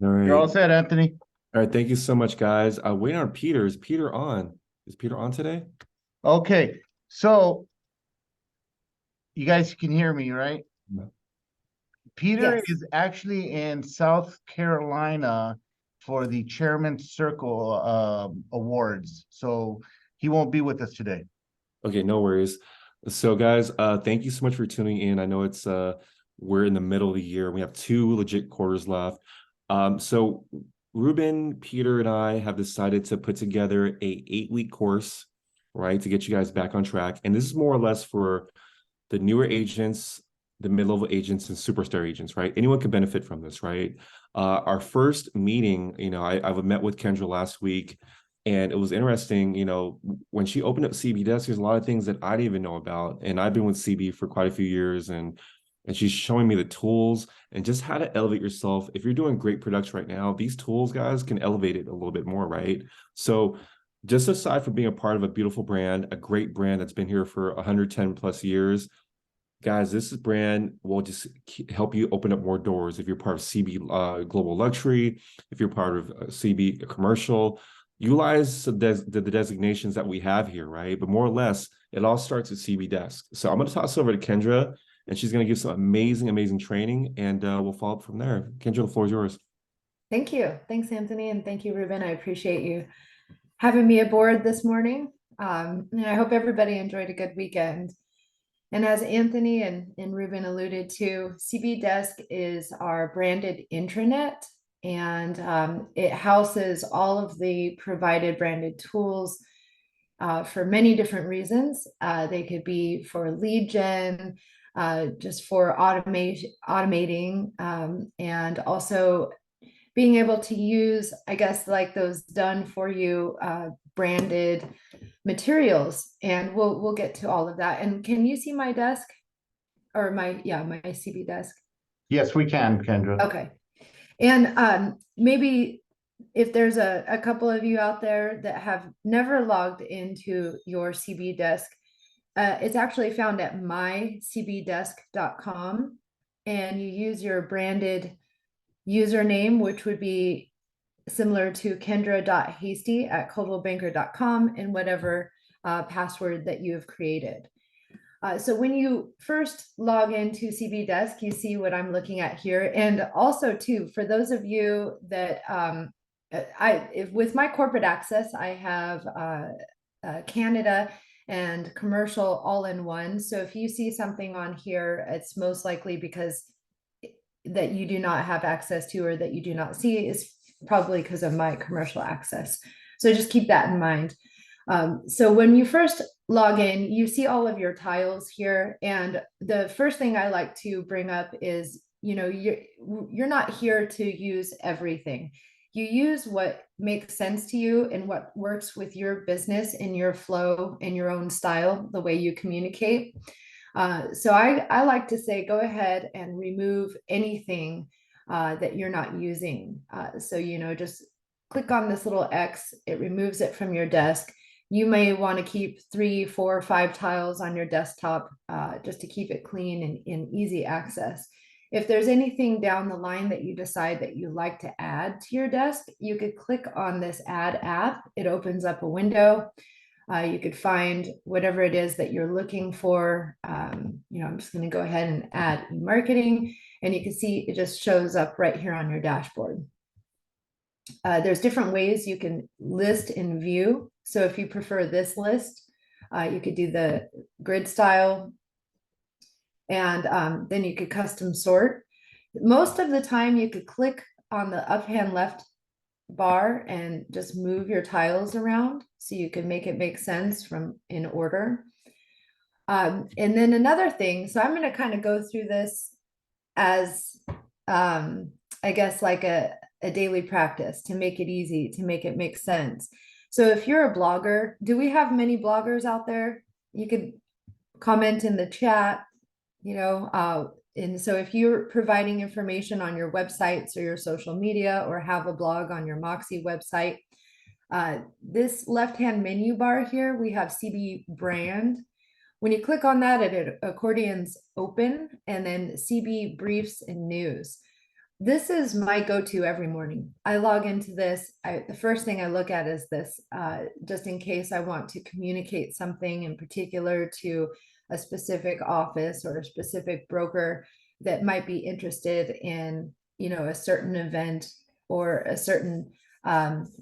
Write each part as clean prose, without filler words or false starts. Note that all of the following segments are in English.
All You're all right. set, Anthony. All right. Thank you so much, guys. Waiting on Peter. Is Peter on? Is Peter on today? Okay, so you guys can hear me, right? No. Peter Yes. is actually in South Carolina for the Chairman's Circle Awards, so he won't be with us today. Okay, no worries. So, guys, thank you so much for tuning in. I know it's we're in the middle of the year. We have two legit quarters left. So Ruben, Peter, and I have decided to put together a 8-week course, right, to get you guys back on track. And this is more or less for the newer agents, the mid-level agents, and superstar agents, right? Anyone can benefit from this, right? Our first meeting, I've met with Kendra last week, and it was interesting, when she opened up CB Desk, there's a lot of things that I didn't even know about. And I've been with CB for quite a few years, and she's showing me the tools and just how to elevate yourself. If you're doing great production right now, these tools, guys, can elevate it a little bit more, right? So just aside from being a part of a beautiful brand, a great brand that's been here for 110 plus years, guys, this brand will just help you open up more doors. If you're part of CB Global Luxury, if you're part of CB Commercial, utilize the designations that we have here, right? But more or less, it all starts at CB Desk. So I'm going to toss over to Kendra, and she's going to give some amazing, amazing training, and we'll follow up from there. Kendra, the floor is yours. Thank you. Thanks, Anthony. And thank you, Ruben. I appreciate you having me aboard this morning. And I hope everybody enjoyed a good weekend. And as Anthony and Ruben alluded to, CB Desk is our branded intranet, and it houses all of the provided branded tools for many different reasons. They could be for lead gen, just for automating, and also being able to use, I guess, like those done for you branded materials. And we'll get to all of that. And can you see my desk or my CB desk? Yes, we can, Kendra. Okay. And maybe if there's a couple of you out there that have never logged into your CB desk, it's actually found at mycbdesk.com, and you use your branded username, which would be similar to kendra.hasty@coldwellbanker.com, and whatever password that you have created. So when you first log into CB Desk, you see what I'm looking at here. And also too, for those of you that with my corporate access, I have Canada and commercial all in one. So if you see something on here, it's most likely because that you do not have access to, or that you do not see, is probably because of my commercial access. So just keep that in mind. So when you first log in, you see all of your tiles here. And the first thing I like to bring up is, you're not here to use everything. You use what makes sense to you and what works with your business and your flow and your own style, the way you communicate. So I like to say, go ahead and remove anything that you're not using. So, just click on this little X, it removes it from your desk. You may want to keep 3, 4, 5 tiles on your desktop just to keep it clean and easy access. If there's anything down the line that you decide that you like to add to your desk, you could click on this Add App. It opens up a window. You could find whatever it is that you're looking for. I'm just going to go ahead and add marketing, and you can see it just shows up right here on your dashboard. There's different ways you can list and view. So if you prefer this list, you could do the grid style, and then you could custom sort. Most of the time you could click on the up hand left bar and just move your tiles around so you can make it make sense from in order. And then another thing, so I'm going to kind of go through this as I guess like a daily practice to make it easy, to make it make sense. So if you're a blogger, do we have many bloggers out there? You could comment in the chat, and so if you're providing information on your websites or your social media, or have a blog on your Moxie website, this left-hand menu bar here, we have CB brand. When you click on that, it accordions open, and then CB briefs and news. this is my go-to every morning. I log into this. The first thing I look at is this, just in case I want to communicate something in particular to a specific office or a specific broker that might be interested in, you know, a certain event or a certain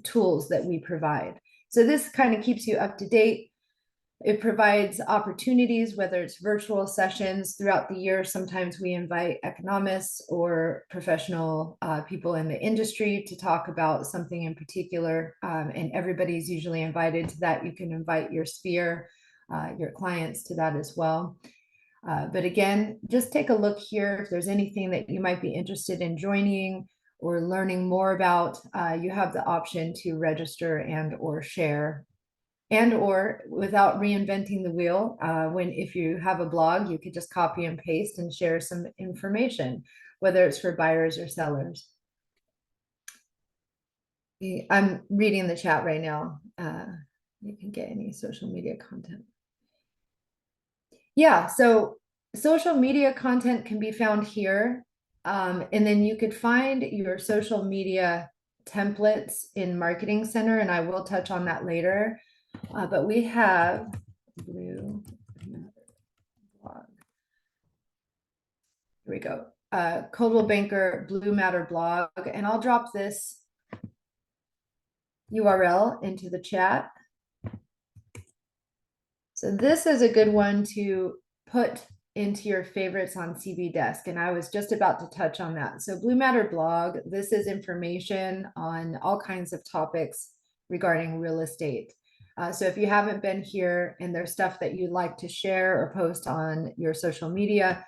tools that we provide. So this kind of keeps you up to date. It provides opportunities, whether it's virtual sessions throughout the year. Sometimes we invite economists or professional people in the industry to talk about something in particular, and everybody's usually invited to that. You can invite your sphere, your clients to that as well. But again, just take a look here. If there's anything that you might be interested in joining or learning more about, you have the option to register and or share. And or without reinventing the wheel, if you have a blog, you could just copy and paste and share some information, whether it's for buyers or sellers. I'm reading the chat right now. You can get any social media content. Yeah, so social media content can be found here. And then you could find your social media templates in Marketing Center, and I will touch on that later. But we have Blue Matter blog. Here we go. Coldwell Banker Blue Matter blog, and I'll drop this URL into the chat. So this is a good one to put into your favorites on CB Desk, and I was just about to touch on that. So Blue Matter blog, this is information on all kinds of topics regarding real estate. So if you haven't been here and there's stuff that you'd like to share or post on your social media,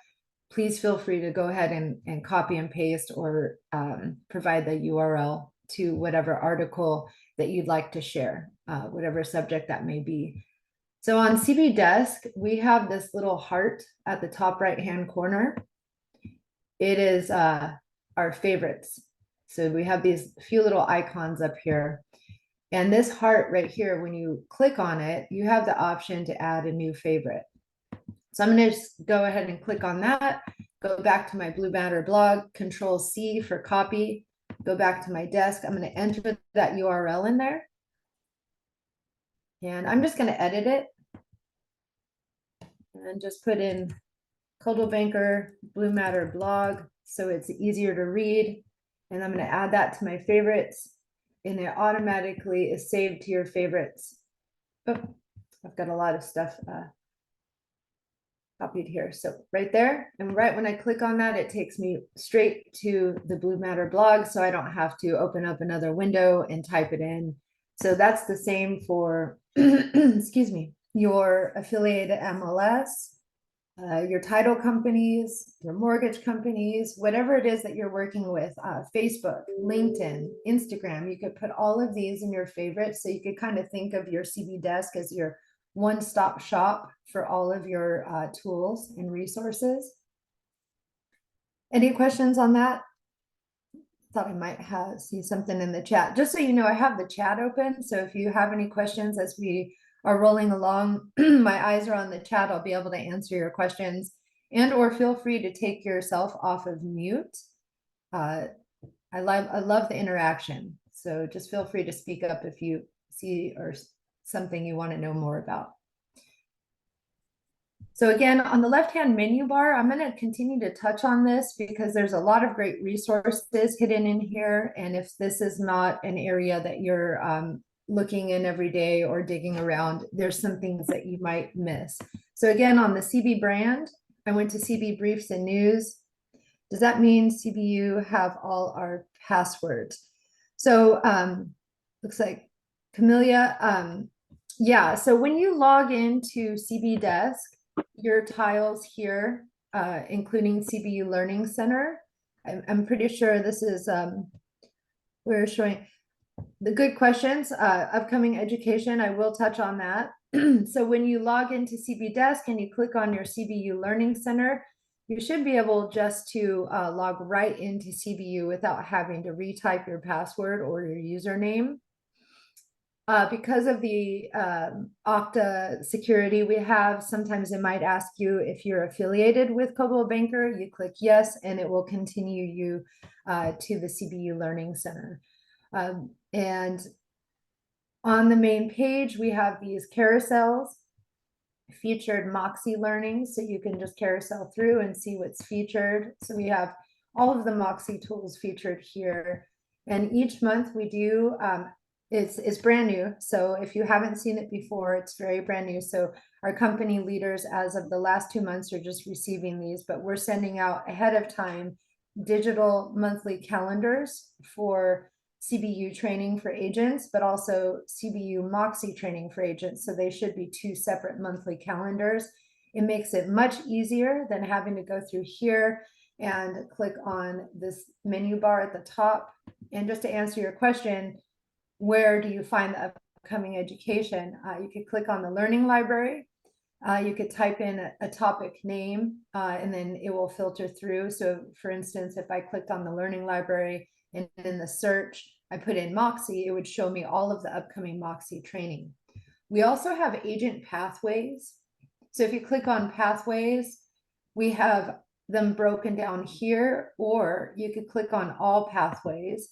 please feel free to go ahead and copy and paste or provide the URL to whatever article that you'd like to share, whatever subject that may be. So on CB Desk, we have this little heart at the top right-hand corner. It is our favorites. So we have these few little icons up here. And this heart right here, when you click on it, you have the option to add a new favorite. So I'm going to just go ahead and click on that, go back to my Blue Matter blog, Control C for copy, go back to my desk. I'm going to enter that URL in there. And I'm just going to edit it and just put in Coldwell Banker Blue Matter blog so it's easier to read. And I'm going to add that to my favorites. And it automatically is saved to your favorites. Oh, I've got a lot of stuff copied here. So right there, and right when I click on that, it takes me straight to the Blue Matter blog, so I don't have to open up another window and type it in. So that's the same for, excuse me, your affiliated MLS, your title companies, your mortgage companies, whatever it is that you're working with, Facebook, LinkedIn, Instagram. You could put all of these in your favorites. So you could kind of think of your CB Desk as your one-stop shop for all of your tools and resources. Any questions on that? Thought I might see something in the chat. Just so you know, I have the chat open. So if you have any questions as we are rolling along, my eyes are on the chat. I'll be able to answer your questions, and or feel free to take yourself off of mute. I love the interaction. So just feel free to speak up if you see or something you want to know more about. So again, on the left-hand menu bar, I'm going to continue to touch on this because there's a lot of great resources hidden in here. And if this is not an area that you're looking in every day or digging around, there's some things that you might miss. So again, on the CB brand, I went to CB Briefs and News. Does that mean CBU have all our passwords? So looks like Camellia, yeah, so when you log into CB Desk, your tiles here, including CBU Learning Center, I'm pretty sure this is, we're showing the good questions, upcoming education, I will touch on that. So when you log into CB Desk and you click on your CBU Learning Center, you should be able just to log right into CBU without having to retype your password or your username. Because of the Okta security we have, sometimes it might ask you if you're affiliated with Coldwell Banker. You click yes, and it will continue you to the CBU Learning Center. And on the main page, we have these carousels, featured Moxie Learning, so you can just carousel through and see what's featured. So we have all of the Moxie tools featured here. And each month we do, it's brand new. So if you haven't seen it before, it's very brand new. So our company leaders, as of the last 2 months, are just receiving these, but we're sending out ahead of time digital monthly calendars for CBU training for agents, but also CBU Moxie training for agents. So they should be 2 separate monthly calendars. It makes it much easier than having to go through here and click on this menu bar at the top. And just to answer your question, where do you find the upcoming education? You could click on the learning library. You could type in a topic name and then it will filter through. So for instance, if I clicked on the learning library and in the search, I put in Moxie, it would show me all of the upcoming Moxie training. We also have agent pathways. So if you click on pathways, we have them broken down here, or you could click on all pathways.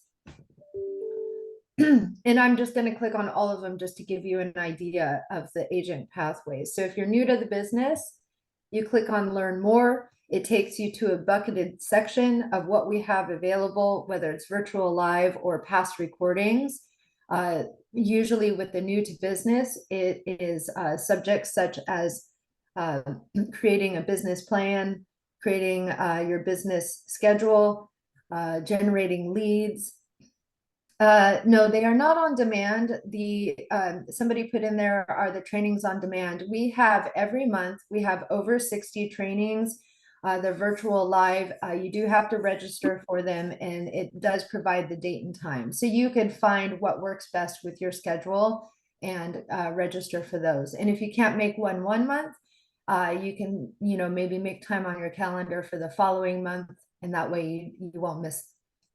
And I'm just going to click on all of them just to give you an idea of the agent pathways. So if you're new to the business, you click on learn more. It takes you to a bucketed section of what we have available, whether it's virtual live or past recordings. Usually with the new to business, it is subjects such as creating a business plan, creating your business schedule, generating leads. No, they are not on demand. The somebody put in there are the trainings on demand. We have every month, we have over 60 trainings. They're virtual live. You do have to register for them, and it does provide the date and time. So you can find what works best with your schedule and register for those. And if you can't make one month, you can, maybe make time on your calendar for the following month, and that way you won't miss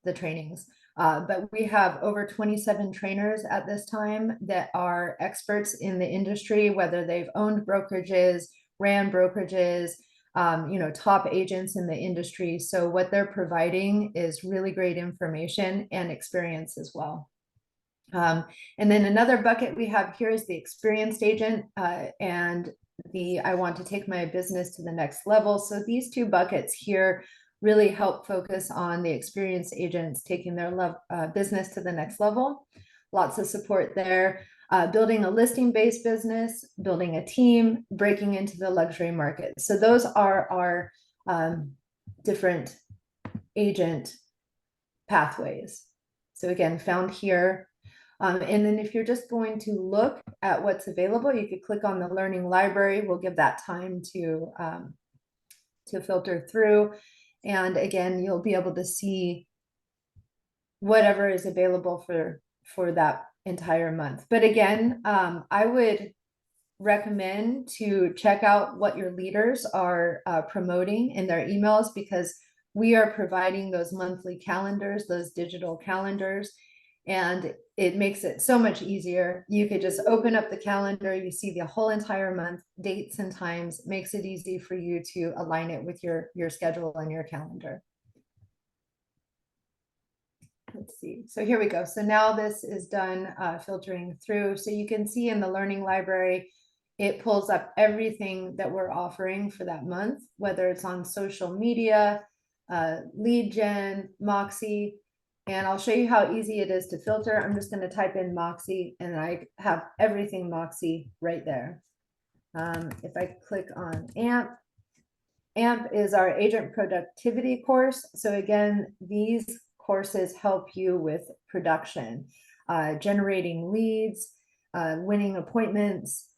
the trainings. But we have over 27 trainers at this time that are experts in the industry, whether they've owned brokerages, ran brokerages, top agents in the industry. So what they're providing is really great information and experience as well. And then another bucket we have here is the experienced agent and the I want to take my business to the next level. So these 2 buckets here really help focus on the experienced agents taking their business to the next level. Lots of support there. Building a listing-based business, building a team, breaking into the luxury market. So those are our different agent pathways. So again, found here. And then if you're just going to look at what's available, you could click on the learning library. We'll give that time to filter through. And again, you'll be able to see whatever is available for that entire month. But again, I would recommend to check out what your leaders are promoting in their emails, because we are providing those monthly calendars, those digital calendars, and it makes it so much easier. You could just open up the calendar, you see the whole entire month, dates and times, makes it easy for you to align it with your schedule and your calendar. Let's see. So here we go. So now this is done filtering through. So you can see in the learning library, it pulls up everything that we're offering for that month, whether it's on social media, lead gen, Moxie. And I'll show you how easy it is to filter. I'm just going to type in Moxie and I have everything Moxie right there. If I click on AMP, AMP is our agent productivity course. So again, these courses help you with production, generating leads, winning appointments,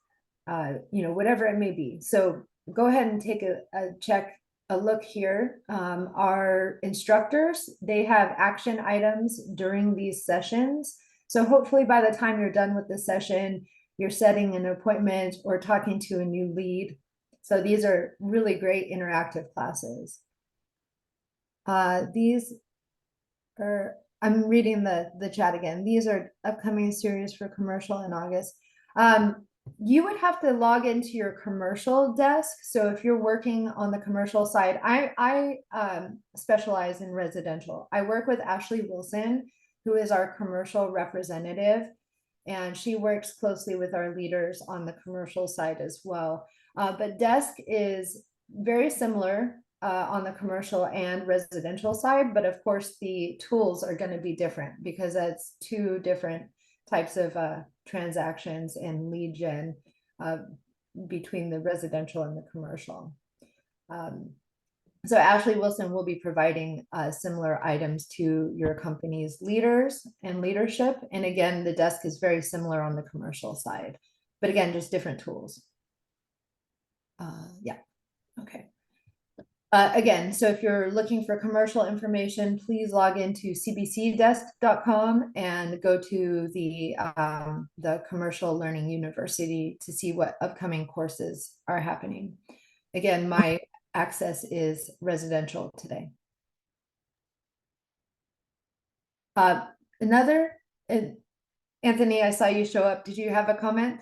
whatever it may be. So go ahead and take a look here. Our instructors, they have action items during these sessions. So hopefully by the time you're done with the session, you're setting an appointment or talking to a new lead. So these are really great interactive classes. These are I'm reading the chat again. These are upcoming series for commercial in August. You would have to log into your commercial desk. So if you're working on the commercial side, I specialize in residential. I work with Ashley Wilson, who is our commercial representative, and she works closely with our leaders on the commercial side as well. But desk is very similar on the commercial and residential side, but of course the tools are going to be different because that's two different types of transactions and lead gen between the residential and the commercial. So Ashley Wilson will be providing similar items to your company's leaders and leadership. And again, the desk is very similar on the commercial side, but again, just different tools. Yeah, okay. Again, so if you're looking for commercial information, please log into cbcdesk.com and go to the Commercial Learning University to see what upcoming courses are happening. Again, my access is residential today. Anthony, I saw you show up. Did you have a comment?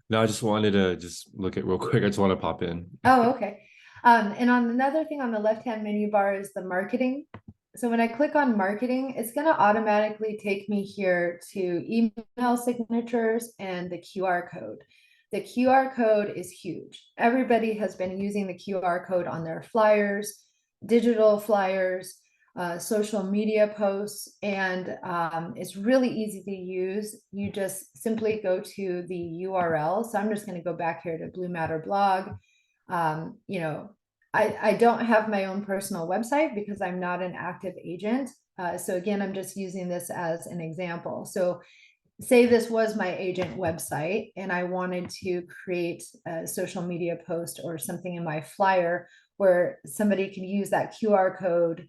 No, I just wanted to just look at real quick. I just want to pop in. Oh, okay. And on another thing on the left-hand menu bar is the marketing. So when I click on marketing, it's going to automatically take me here to email signatures and the QR code. The QR code is huge. Everybody has been using the QR code on their flyers, digital flyers, social media posts, and it's really easy to use. You just simply go to the URL. So I'm just going to go back here to Blue Matter blog. You know, I don't have my own personal website because I'm not an active agent. So again, I'm just using this as an example. So say this was my agent website and I wanted to create a social media post or something in my flyer where somebody can use that QR code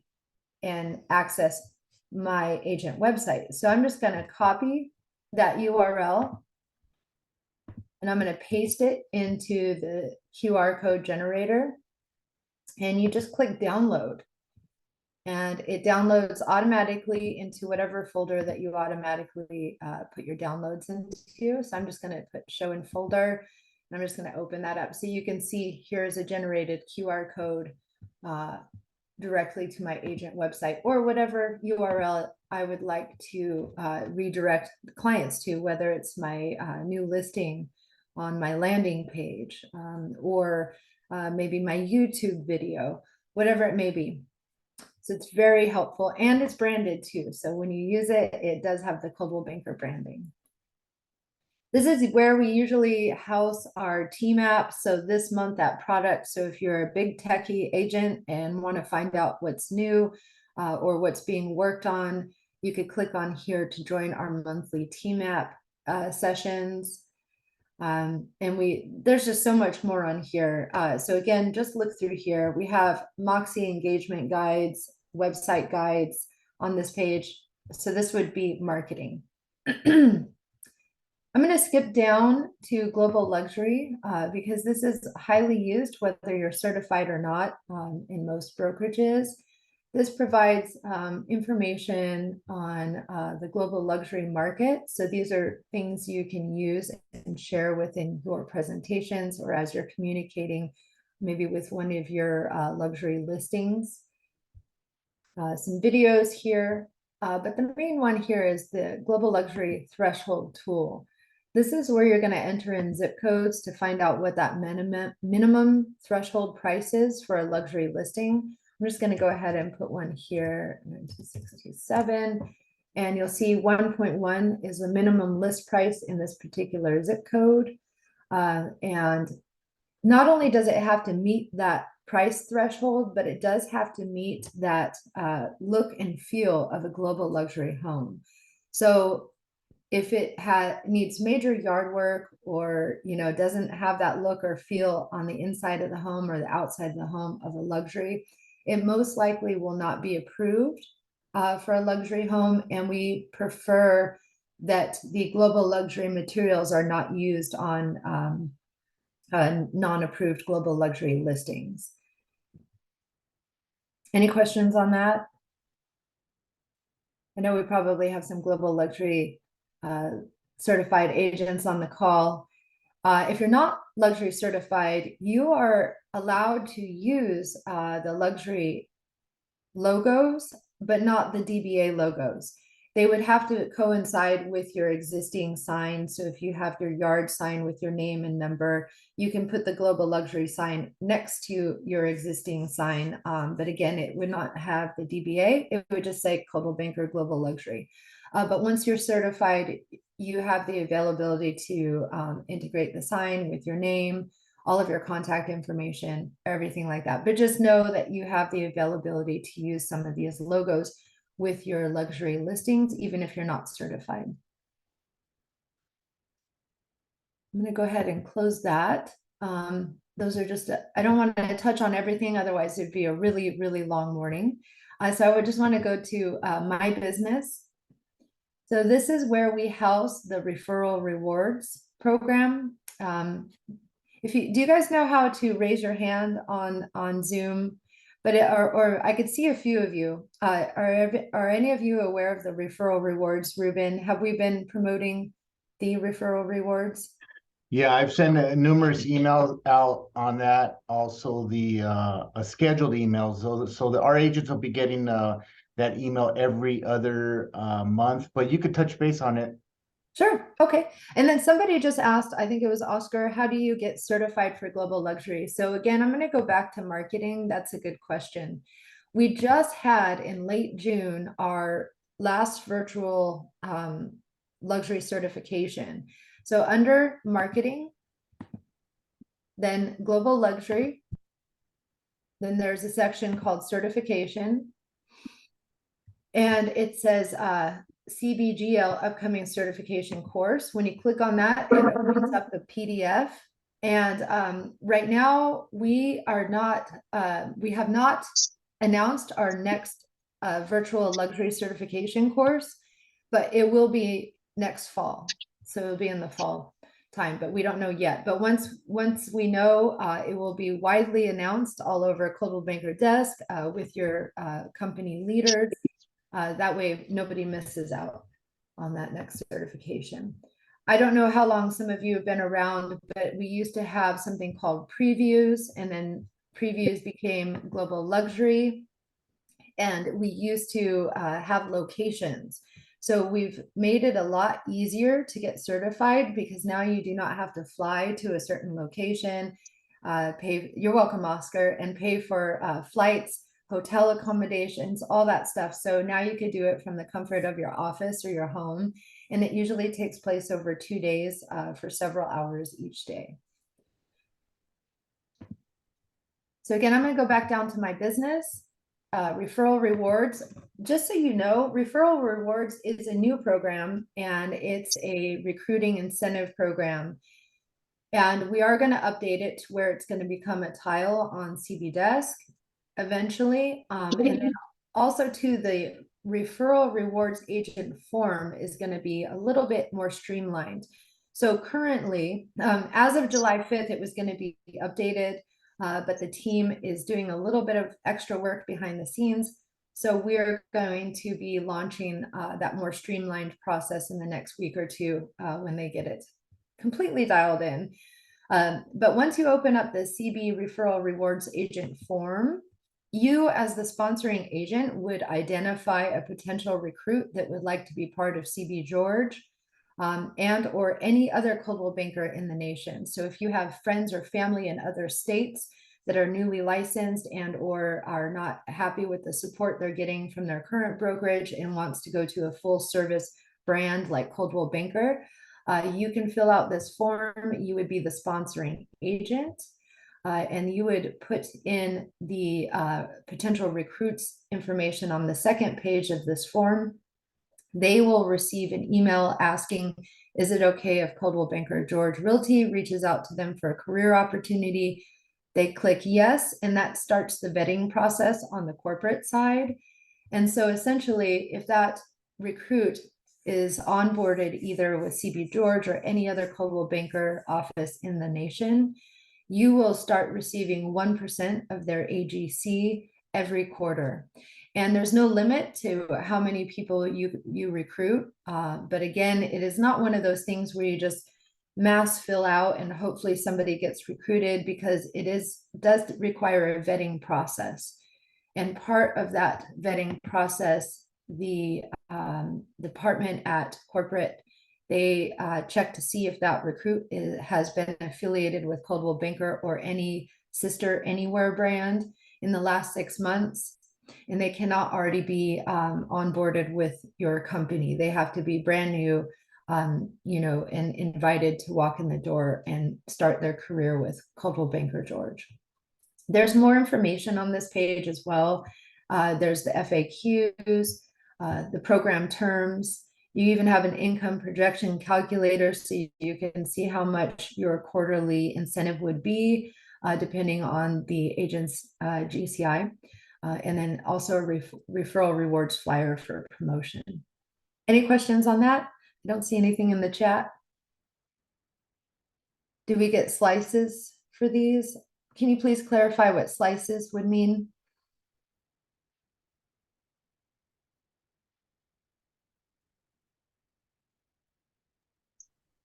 and access my agent website. So I'm just going to copy that URL and I'm going to paste it into the QR code generator. And you just click download. And it downloads automatically into whatever folder that you automatically put your downloads into. So I'm just going to put show in folder. And I'm just going to open that up. So you can see here's a generated QR code directly to my agent website or whatever URL I would like to redirect clients to, whether it's my new listing on my landing page or maybe my YouTube video, whatever it may be. So it's very helpful and it's branded too. So when you use it, it does have the Coldwell Banker branding. This is where we usually house our team apps. So this month that product. So if you're a big techie agent and want to find out what's new or what's being worked on, you could click on here to join our monthly team app sessions. And there's just so much more on here. So again, just look through here. We have Moxie engagement guides, website guides on this page. So this would be marketing. I'm going to skip down to global luxury because this is highly used, whether you're certified or not in most brokerages. This provides information on the global luxury market. So these are things you can use and share within your presentations or as you're communicating maybe with one of your luxury listings. Some videos here, but the main one here is the global luxury threshold tool. This is where you're going to enter in zip codes to find out what that minimum threshold price is for a luxury listing. I'm just going to go ahead and put one here, 9267, and you'll see 1.1 is the minimum list price in this particular zip code. And not only does it have to meet that price threshold, but it does have to meet that look and feel of a global luxury home. So if it needs major yard work or doesn't have that look or feel on the inside of the home or the outside of the home of a luxury, it most likely will not be approved for a luxury home. And we prefer that the global luxury materials are not used on non-approved global luxury listings. Any questions on that? I know we probably have some global luxury certified agents on the call. If you're not luxury certified, you are allowed to use the luxury logos, but not the DBA logos. They would have to coincide with your existing sign. So if you have your yard sign with your name and number, you can put the global luxury sign next to your existing sign. But again, it would not have the DBA. It would just say Coldwell Banker Global Luxury. But once you're certified, you have the availability to integrate the sign with your name, all of your contact information, everything like that. But just know that you have the availability to use some of these logos with your luxury listings, even if you're not certified. I'm going to go ahead and close that. Those are just, I don't want to touch on everything, otherwise it'd be a really, really long morning. So I would just want to go to my business. So this is where we house the referral rewards program. Do you guys know how to raise your hand on Zoom? But or I could see a few of you. Are any of you aware of the referral rewards, Ruben? Have we been promoting the referral rewards? Yeah, I've sent numerous emails out on that. Also, the scheduled emails, so that our agents will be getting that email every other month. But you could touch base on it. Sure. Okay. And then somebody just asked, I think it was Oscar, how do you get certified for global luxury? So again, I'm going to go back to marketing. That's a good question. We just had in late June our last virtual luxury certification. So under marketing, then global luxury, then there's a section called certification. And it says CBGL upcoming certification course. When you click on that, it opens up the PDF. And right now we have not announced our next virtual luxury certification course, but it will be next fall. So it'll be in the fall time, but we don't know yet. But once we know, it will be widely announced all over Coldwell Banker Desk with your company leaders. That way nobody misses out on that next certification. I don't know how long some of you have been around, but we used to have something called previews, and then previews became global luxury. And we used to have locations. So we've made it a lot easier to get certified because now you do not have to fly to a certain location, you're welcome, Oscar, and pay for flights, hotel accommodations, all that stuff. So now you could do it from the comfort of your office or your home. And it usually takes place over 2 days for several hours each day. So again, I'm going to go back down to my business. Referral rewards. Just so you know, referral rewards is a new program, and it's a recruiting incentive program. And we are going to update it to where it's going to become a tile on CB Desk eventually. And then also to the referral rewards agent form is going to be a little bit more streamlined. So currently, as of July 5th, it was going to be updated, but the team is doing a little bit of extra work behind the scenes. So we're going to be launching that more streamlined process in the next week or two when they get it completely dialed in. But once you open up the CB referral rewards agent form, you as the sponsoring agent would identify a potential recruit that would like to be part of CB George and or any other Coldwell Banker in the nation. So if you have friends or family in other states that are newly licensed and or are not happy with the support they're getting from their current brokerage and wants to go to a full service brand like Coldwell Banker, you can fill out this form. You would be the sponsoring agent. And you would put in the potential recruits information on the second page of this form. They will receive an email asking, is it okay if Coldwell Banker George Realty reaches out to them for a career opportunity? They click yes, and that starts the vetting process on the corporate side. And so essentially, if that recruit is onboarded either with CB George or any other Coldwell Banker office in the nation, you will start receiving 1% of their AGC every quarter. And there's no limit to how many people you recruit. But again, it is not one of those things where you just mass fill out and hopefully somebody gets recruited, because does require a vetting process. And part of that vetting process, the department at corporate, they check to see if that recruit has been affiliated with Coldwell Banker or any Sister Anywhere brand in the last 6 months. And they cannot already be onboarded with your company. They have to be brand new, you know, and invited to walk in the door and start their career with Coldwell Banker George. There's more information on this page as well. There's the FAQs, the program terms. You even have an income projection calculator, so you can see how much your quarterly incentive would be, depending on the agent's GCI. And then also a referral rewards flyer for promotion. Any questions on that? I don't see anything in the chat. Do we get slices for these? Can you please clarify what slices would mean?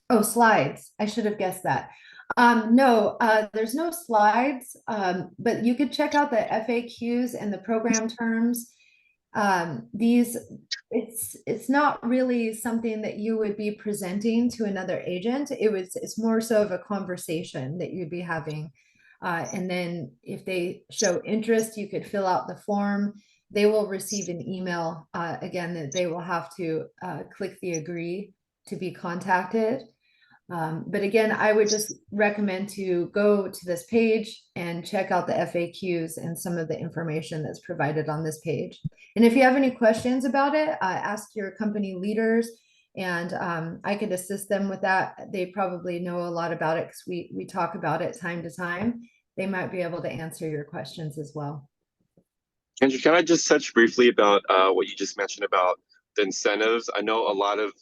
Oh, slides. I should have guessed that. No, there's no slides, but you could check out the FAQs and the program terms. It's not really something that you would be presenting to another agent. It's more so of a conversation that you'd be having. And then if they show interest, you could fill out the form. They will receive an email, again, that they will have to click the agree to be contacted. But again, I would just recommend to go to this page and check out the FAQs and some of the information that's provided on this page. And if you have any questions about it, ask your company leaders, and I could assist them with that. They probably know a lot about it because we talk about it time to time. They might be able to answer your questions as well. Andrew, can I just touch briefly about what you just mentioned about the incentives? I know a lot of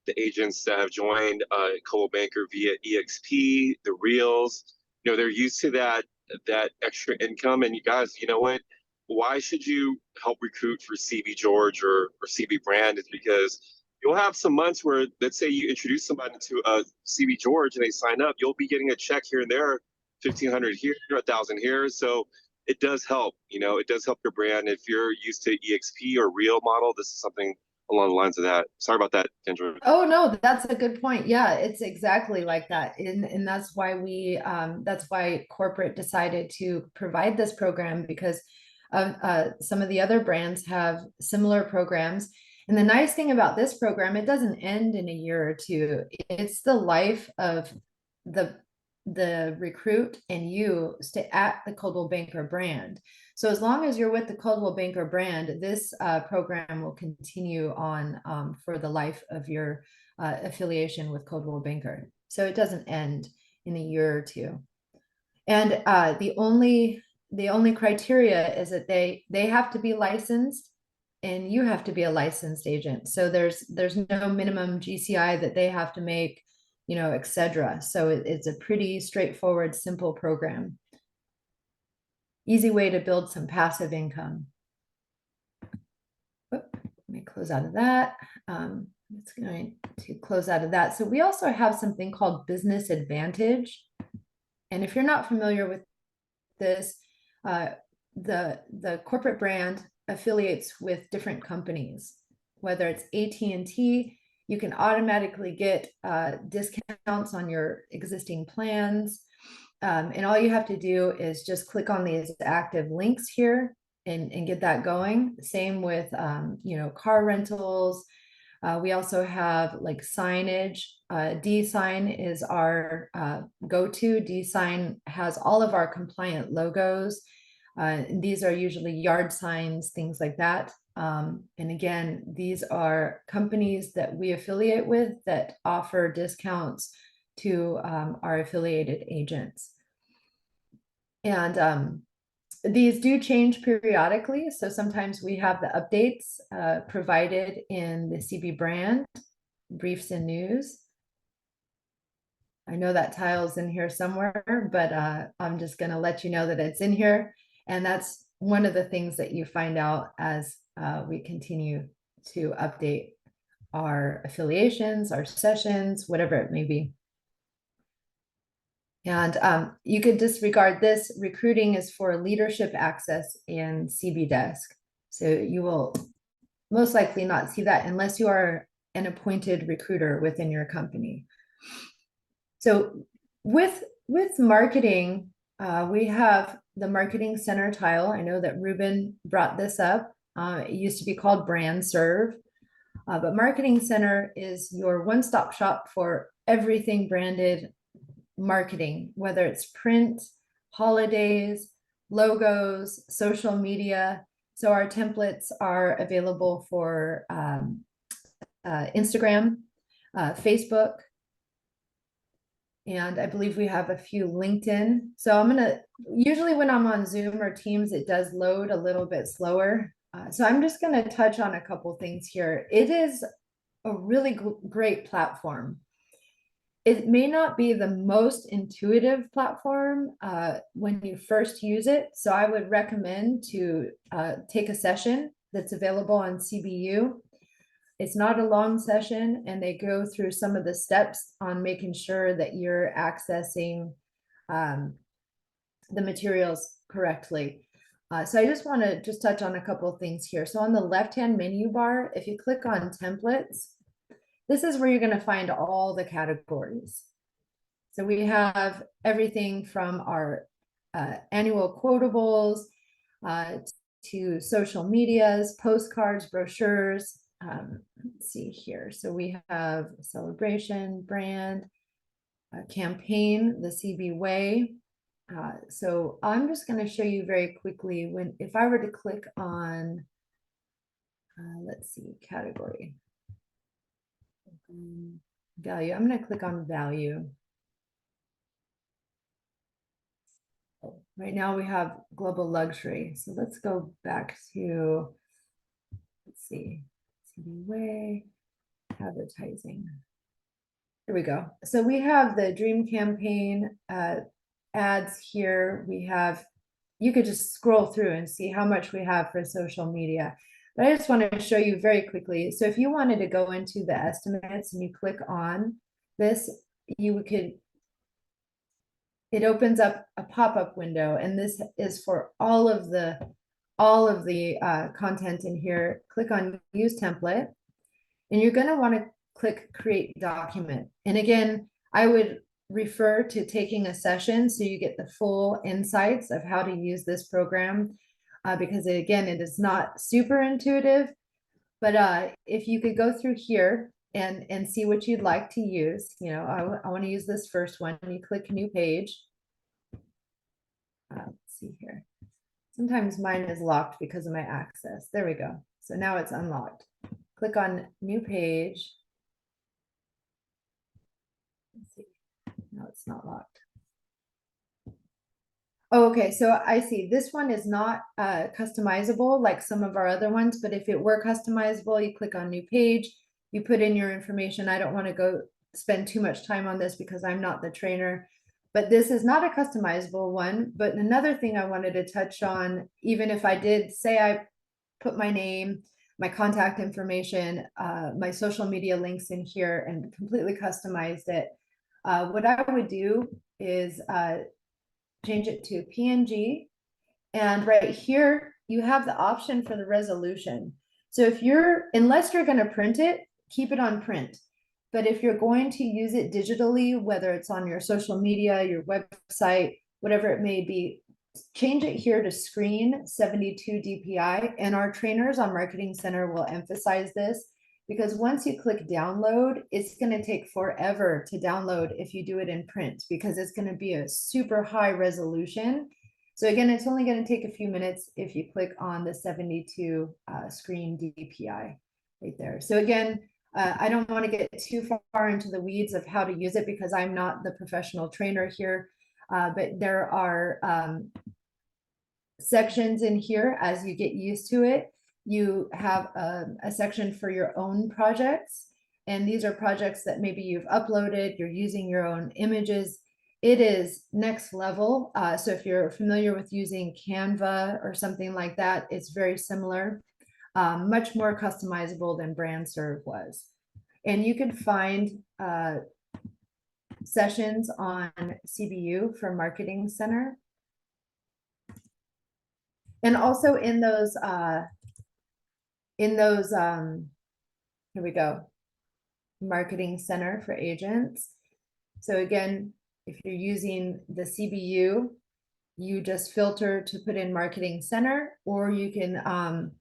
the agents that have joined Coldwell Banker via EXP, the Reels, you know, they're used to that extra income. And you guys, you know what? Why should you help recruit for CB George or CB Brand? It's because you'll have some months where, let's say you introduce somebody to CB George and they sign up, you'll be getting a check here and there, 1,500 here, 1,000 here. So it does help, you know, it does help your brand. If you're used to EXP or Reel model, this is something along the lines of that. Sorry about that, Kendra. Oh no, that's a good point. Yeah, it's exactly like that. And that's why that's why corporate decided to provide this program, because some of the other brands have similar programs. And the nice thing about this program, it doesn't end in a year or two. It's the life of the recruit and you stay at the Coldwell Banker brand. So as long as you're with the Coldwell Banker brand, this program will continue on for the life of your affiliation with Coldwell Banker. So it doesn't end in a year or two. And the only criteria is that they have to be licensed, and you have to be a licensed agent. So there's no minimum GCI that they have to make, you know, etc. So it's a pretty straightforward, simple program. Easy way to build some passive income. Let me close out of that. It's going to close out of that. So we also have something called Business Advantage. And if you're not familiar with this, the corporate brand affiliates with different companies. Whether it's AT&T, you can automatically get discounts on your existing plans. And all you have to do is just click on these active links here and get that going. Same with, you know, car rentals. We also have like signage. D-Sign is our go-to. D-Sign has all of our compliant logos. These are usually yard signs, things like that. And again, these are companies that we affiliate with that offer discounts to our affiliated agents. And these do change periodically. So sometimes we have the updates provided in the CB brand, briefs and news. I know that tile's in here somewhere, but I'm just going to let you know that it's in here. And that's one of the things that you find out as we continue to update our affiliations, our sessions, whatever it may be. And you could disregard this. Recruiting is for leadership access in CB Desk. So you will most likely not see that unless you are an appointed recruiter within your company. So with marketing, we have the Marketing Center tile. I know that Ruben brought this up. It used to be called Brand Serve, but Marketing Center is your one-stop shop for everything branded marketing, whether it's print, holidays, logos, social media. So our templates are available for Instagram, Facebook, and I believe we have a few LinkedIn. So I'm gonna, usually when I'm on Zoom or Teams, it does load a little bit slower. So I'm just gonna touch on a couple things here. It is a really great platform. It may not be the most intuitive platform when you first use it. So I would recommend to take a session that's available on CBU. It's not a long session, and they go through some of the steps on making sure that you're accessing the materials correctly. So I just want to just touch on a couple of things here. So on the left-hand menu bar, if you click on templates, this is where you're going to find all the categories. So we have everything from our annual quotables to social medias, postcards, brochures. Let's see here. So we have celebration, brand, campaign, the CB way. So I'm just going to show you very quickly if I were to click on, let's see, category. Value. I'm going to click on value. Right now we have global luxury. So let's go back to, let's see, CB way, advertising. Here we go. So we have the dream campaign ads here. We have, you could just scroll through and see how much we have for social media. But I just want to show you very quickly. So if you wanted to go into the estimates and you click on this, you could, it opens up a pop-up window, and this is for all of the content in here. Click on use template, and you're going to want to click create document. And again, I would refer to taking a session so you get the full insights of how to use this program. Because again, it is not super intuitive, but if you could go through here and see what you'd like to use, you know, I want to use this first one. You click new page. Let's see here. Sometimes mine is locked because of my access. There we go. So now it's unlocked. Click on new page. Let's see. No, it's not locked. Oh, okay, so I see this one is not customizable like some of our other ones, but if it were customizable, you click on new page, you put in your information. I don't want to go spend too much time on this because I'm not the trainer, but this is not a customizable one. But another thing I wanted to touch on, even if I did say I put my name, my contact information, my social media links in here and completely customized it, what I would do is change it to PNG. And right here, you have the option for the resolution. So if you're, unless you're going to print it, keep it on print. But if you're going to use it digitally, whether it's on your social media, your website, whatever it may be, change it here to screen 72 DPI. And our trainers on Marketing Center will emphasize this, because once you click download, it's going to take forever to download if you do it in print, because it's going to be a super high resolution. So again, it's only going to take a few minutes if you click on the 72 screen DPI right there. So again, I don't want to get too far into the weeds of how to use it because I'm not the professional trainer here, but there are sections in here as you get used to it. You have a section for your own projects, and these are projects that maybe you've uploaded, you're using your own images. it is next level. So if you're familiar with using Canva or something like that, it's very similar, much more customizable than BrandServe was. And you can find sessions on CBU for Marketing Center. And also in those, here we go, Marketing Center for agents. So again, if you're using the CBU, you just filter to put in Marketing Center, or you can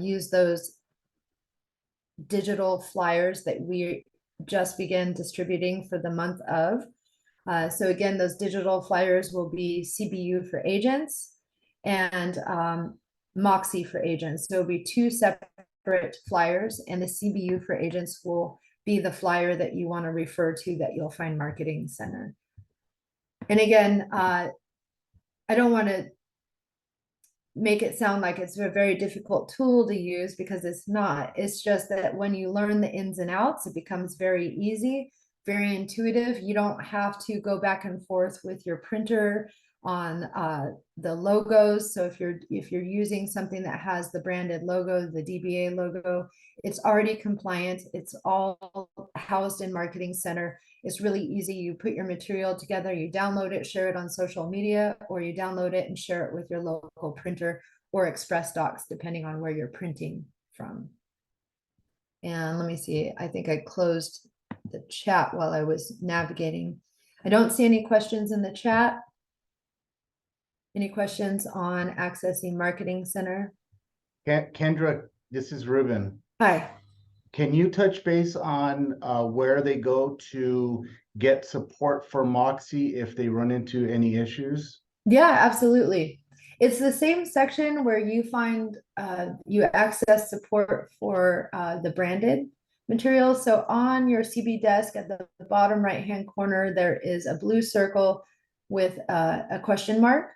use those digital flyers that we just began distributing for the month of. So again, those digital flyers will be CBU for agents and Moxie for agents. So it'll be two separate flyers, and the CBU for agents will be the flyer that you want to refer to that you'll find Marketing Center. And again, I don't want to make it sound like it's a very difficult tool to use, because it's not. It's just that when you learn the ins and outs, it becomes very easy, very intuitive. You don't have to go back and forth with your printer on the logos. So if you're using something that has the branded logo, the DBA logo, it's already compliant. It's all housed in Marketing Center. It's really easy. You put your material together, you download it, share it on social media, or you download it and share it with your local printer or Express Docs, depending on where you're printing from. And let me see, I think I closed the chat while I was navigating. I don't see any questions in the chat. Any questions on accessing Marketing Center? Kendra, this is Ruben. Hi. Can you touch base on where they go to get support for Moxie if they run into any issues? Yeah, absolutely. It's the same section where you find you access support for the branded materials. So on your CB desk at the bottom right-hand corner, there is a blue circle with a question mark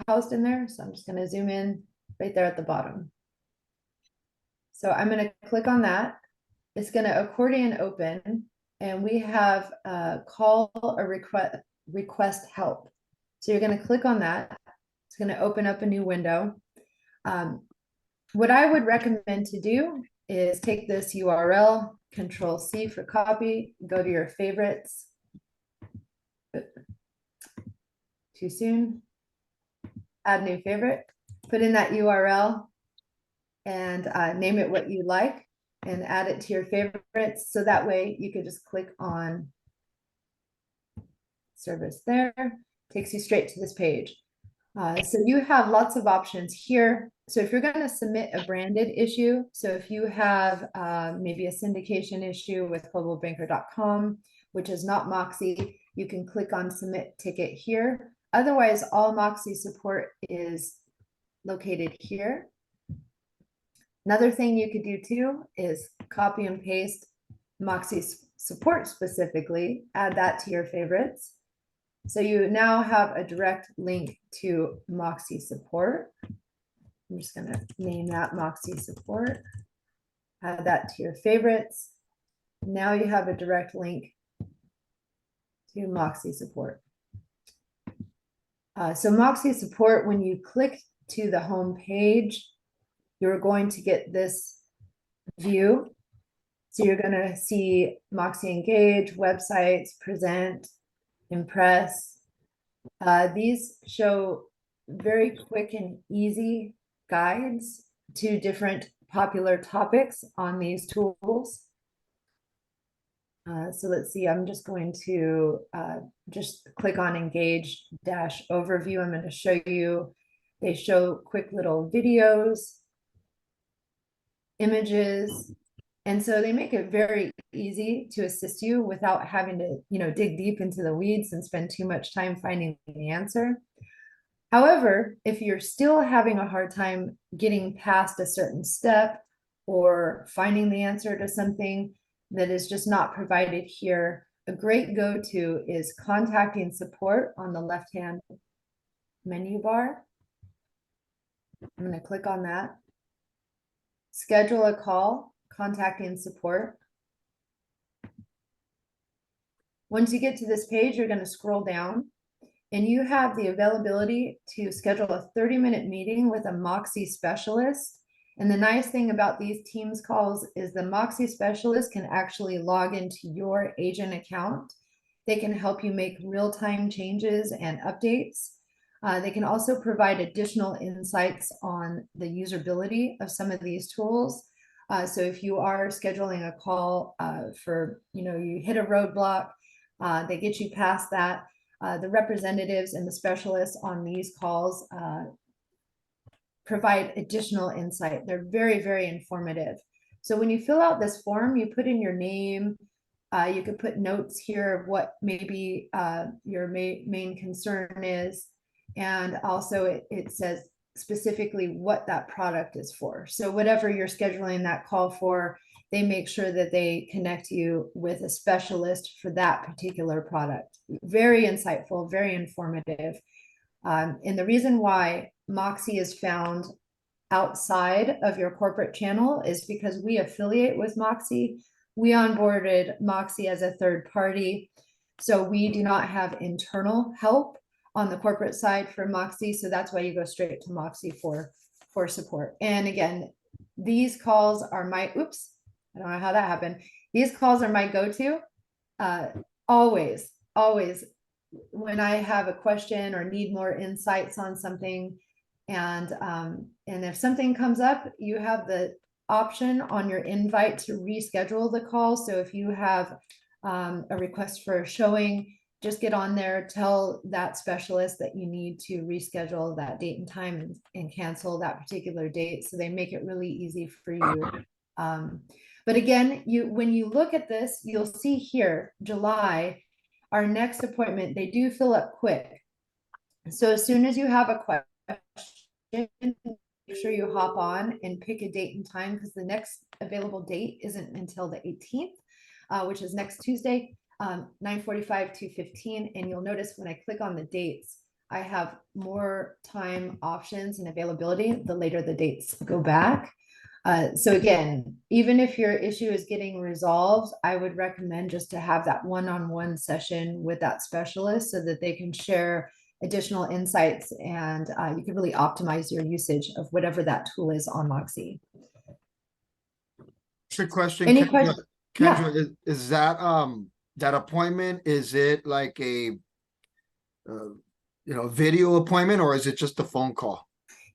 housed in there. So I'm just going to zoom in right there at the bottom. So I'm going to click on that. It's going to accordion open, and we have call or request help. So you're going to click on that. It's going to open up a new window. What I would recommend to do is take this URL, Control C for copy, go to your favorites. Too soon. Add new favorite, put in that URL and name it what you like and add it to your favorites. So that way you could just click on service there, takes you straight to this page. So you have lots of options here. So if you're going to submit a branded issue, so if you have maybe a syndication issue with globalbanker.com, which is not Moxie, you can click on submit ticket here. Otherwise, all Moxie support is located here. Another thing you could do too is copy and paste Moxie support specifically, add that to your favorites. So you now have a direct link to Moxie support. I'm just going to name that Moxie support, add that to your favorites. Now you have a direct link to Moxie support. So Moxie support, when you click to the home page, you're going to get this view. So you're going to see Moxie Engage, websites, present, impress. These show very quick and easy guides to different popular topics on these tools. So let's see, I'm just going to just click on Engage dash overview. I'm going to show you, they show quick little videos, images, and so they make it very easy to assist you without having to, dig deep into the weeds and spend too much time finding the answer. However, if you're still having a hard time getting past a certain step or finding the answer to something that is just not provided here, a great go-to is contacting support on the left-hand menu bar. I'm going to click on that. Schedule a call, contacting support. Once you get to this page, you're going to scroll down and you have the availability to schedule a 30-minute meeting with a Moxie specialist. And the nice thing about these Teams calls is the Moxie specialist can actually log into your agent account. They can help you make real-time changes and updates. They can also provide additional insights on the usability of some of these tools. So if you are scheduling a call for, you hit a roadblock, they get you past that. The representatives and the specialists on these calls provide additional insight. They're very, very informative. So when you fill out this form, you put in your name. You could put notes here of what maybe your main concern is. And also it says specifically what that product is for. So whatever you're scheduling that call for, they make sure that they connect you with a specialist for that particular product. Very insightful, very informative. And the reason why Moxie is found outside of your corporate channel is because we affiliate with Moxie. We onboarded Moxie as a third party. So we do not have internal help on the corporate side for Moxie. So that's why you go straight to Moxie for support. And again, these calls are my, oops, I don't know how that happened. These calls are my go-to always when I have a question or need more insights on something. And if something comes up, you have the option on your invite to reschedule the call. So if you have a request for a showing, just get on there, tell that specialist that you need to reschedule that date and time and cancel that particular date. So they make it really easy for you. But again, when you look at this, you'll see here, July, our next appointment, they do fill up quick. So as soon as you have a question, make sure you hop on and pick a date and time, because the next available date isn't until the 18th, which is next Tuesday, 9:45 to 15. And you'll notice when I click on the dates, I have more time options and availability the later the dates go back. So again, even if your issue is getting resolved, I would recommend just to have that one-on-one session with that specialist so that they can share additional insights and you can really optimize your usage of whatever that tool is on Moxie. Good question. Any Kendra, question? Kendra, is that that appointment, is it like a video appointment, or is it just a phone call?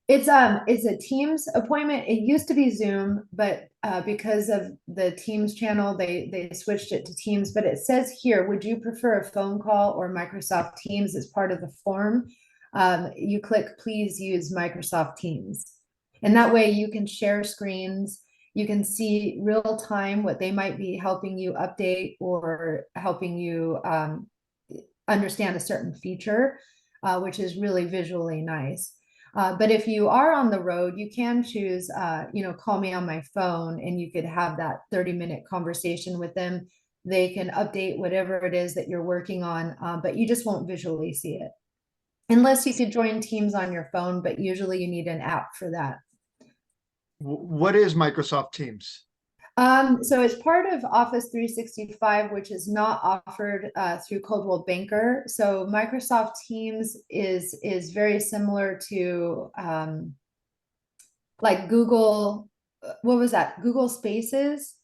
It's a Teams appointment. It used to be Zoom, but because of the Teams channel, they switched it to Teams. But it says here, would you prefer a phone call or Microsoft Teams as part of the form? You click, please use Microsoft Teams. And that way you can share screens. You can see real time what they might be helping you update or helping you understand a certain feature, which is really visually nice. But if you are on the road, you can choose, call me on my phone and you could have that 30-minute conversation with them. They can update whatever it is that you're working on, but you just won't visually see it. Unless you could join Teams on your phone, but usually you need an app for that. What is Microsoft Teams? So it's part of Office 365, which is not offered through Coldwell Banker. So Microsoft Teams is very similar to like Google, what was that? Google Spaces?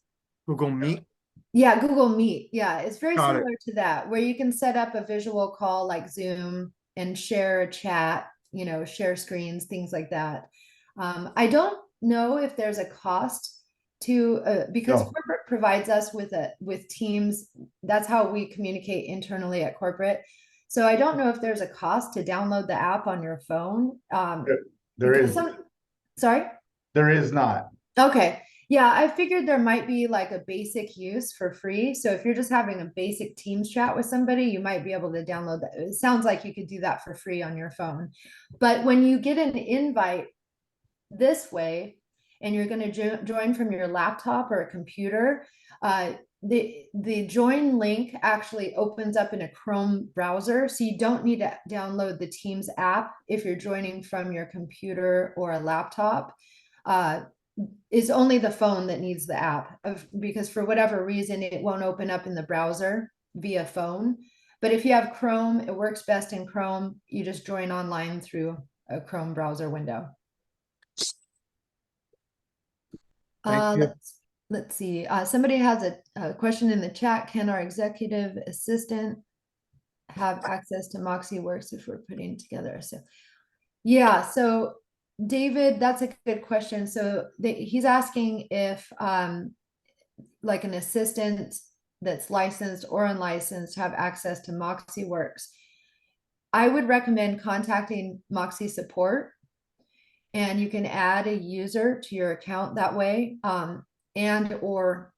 Google Meet? Yeah, Google Meet. Yeah, it's very Got it. similar to that, where you can set up a visual call like Zoom and share a chat, share screens, things like that. I don't know if there's a cost to because No. corporate provides us with Teams. That's how we communicate internally at corporate. So I don't know if there's a cost to download the app on your phone. There is, Sorry? there is not. Okay. Yeah, I figured there might be like a basic use for free. So if you're just having a basic Teams chat with somebody, you might be able to download that. It sounds like you could do that for free on your phone. But when you get an invite this way, and you're going to join from your laptop or a computer, the join link actually opens up in a Chrome browser. So you don't need to download the Teams app if you're joining from your computer or a laptop. It's only the phone that needs the app because for whatever reason, it won't open up in the browser. via phone. But if you have Chrome, it works best in Chrome. You just join online through a Chrome browser window. Thank you. Let's see. Somebody has a question in the chat. Can our executive assistant have access to Moxie Works if we're putting together? So, yeah. So, David, that's a good question. So he's asking if, like an assistant that's licensed or unlicensed have access to Moxie Works. I would recommend contacting Moxie support, and you can add a user to your account that way. And or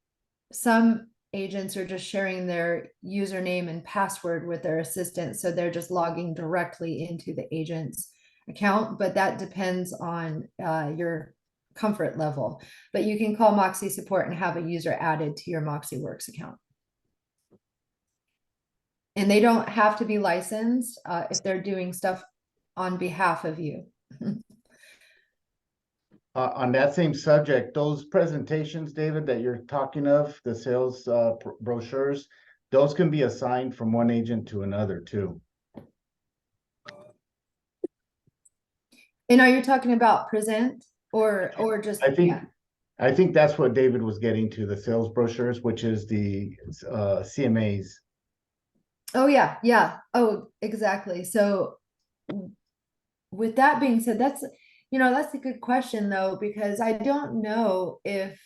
some agents are just sharing their username and password with their assistant, so they're just logging directly into the agent's account, but that depends on your comfort level. But you can call Moxie support and have a user added to your Moxie Works account. And they don't have to be licensed if they're doing stuff on behalf of you. On that same subject, those presentations, David, that you're talking of, the sales brochures, those can be assigned from one agent to another too. And are you talking about present or just? I think that's what David was getting to, the sales brochures, which is the CMAs. Oh yeah, yeah. Oh, exactly. So with that being said, that's a good question though, because I don't know if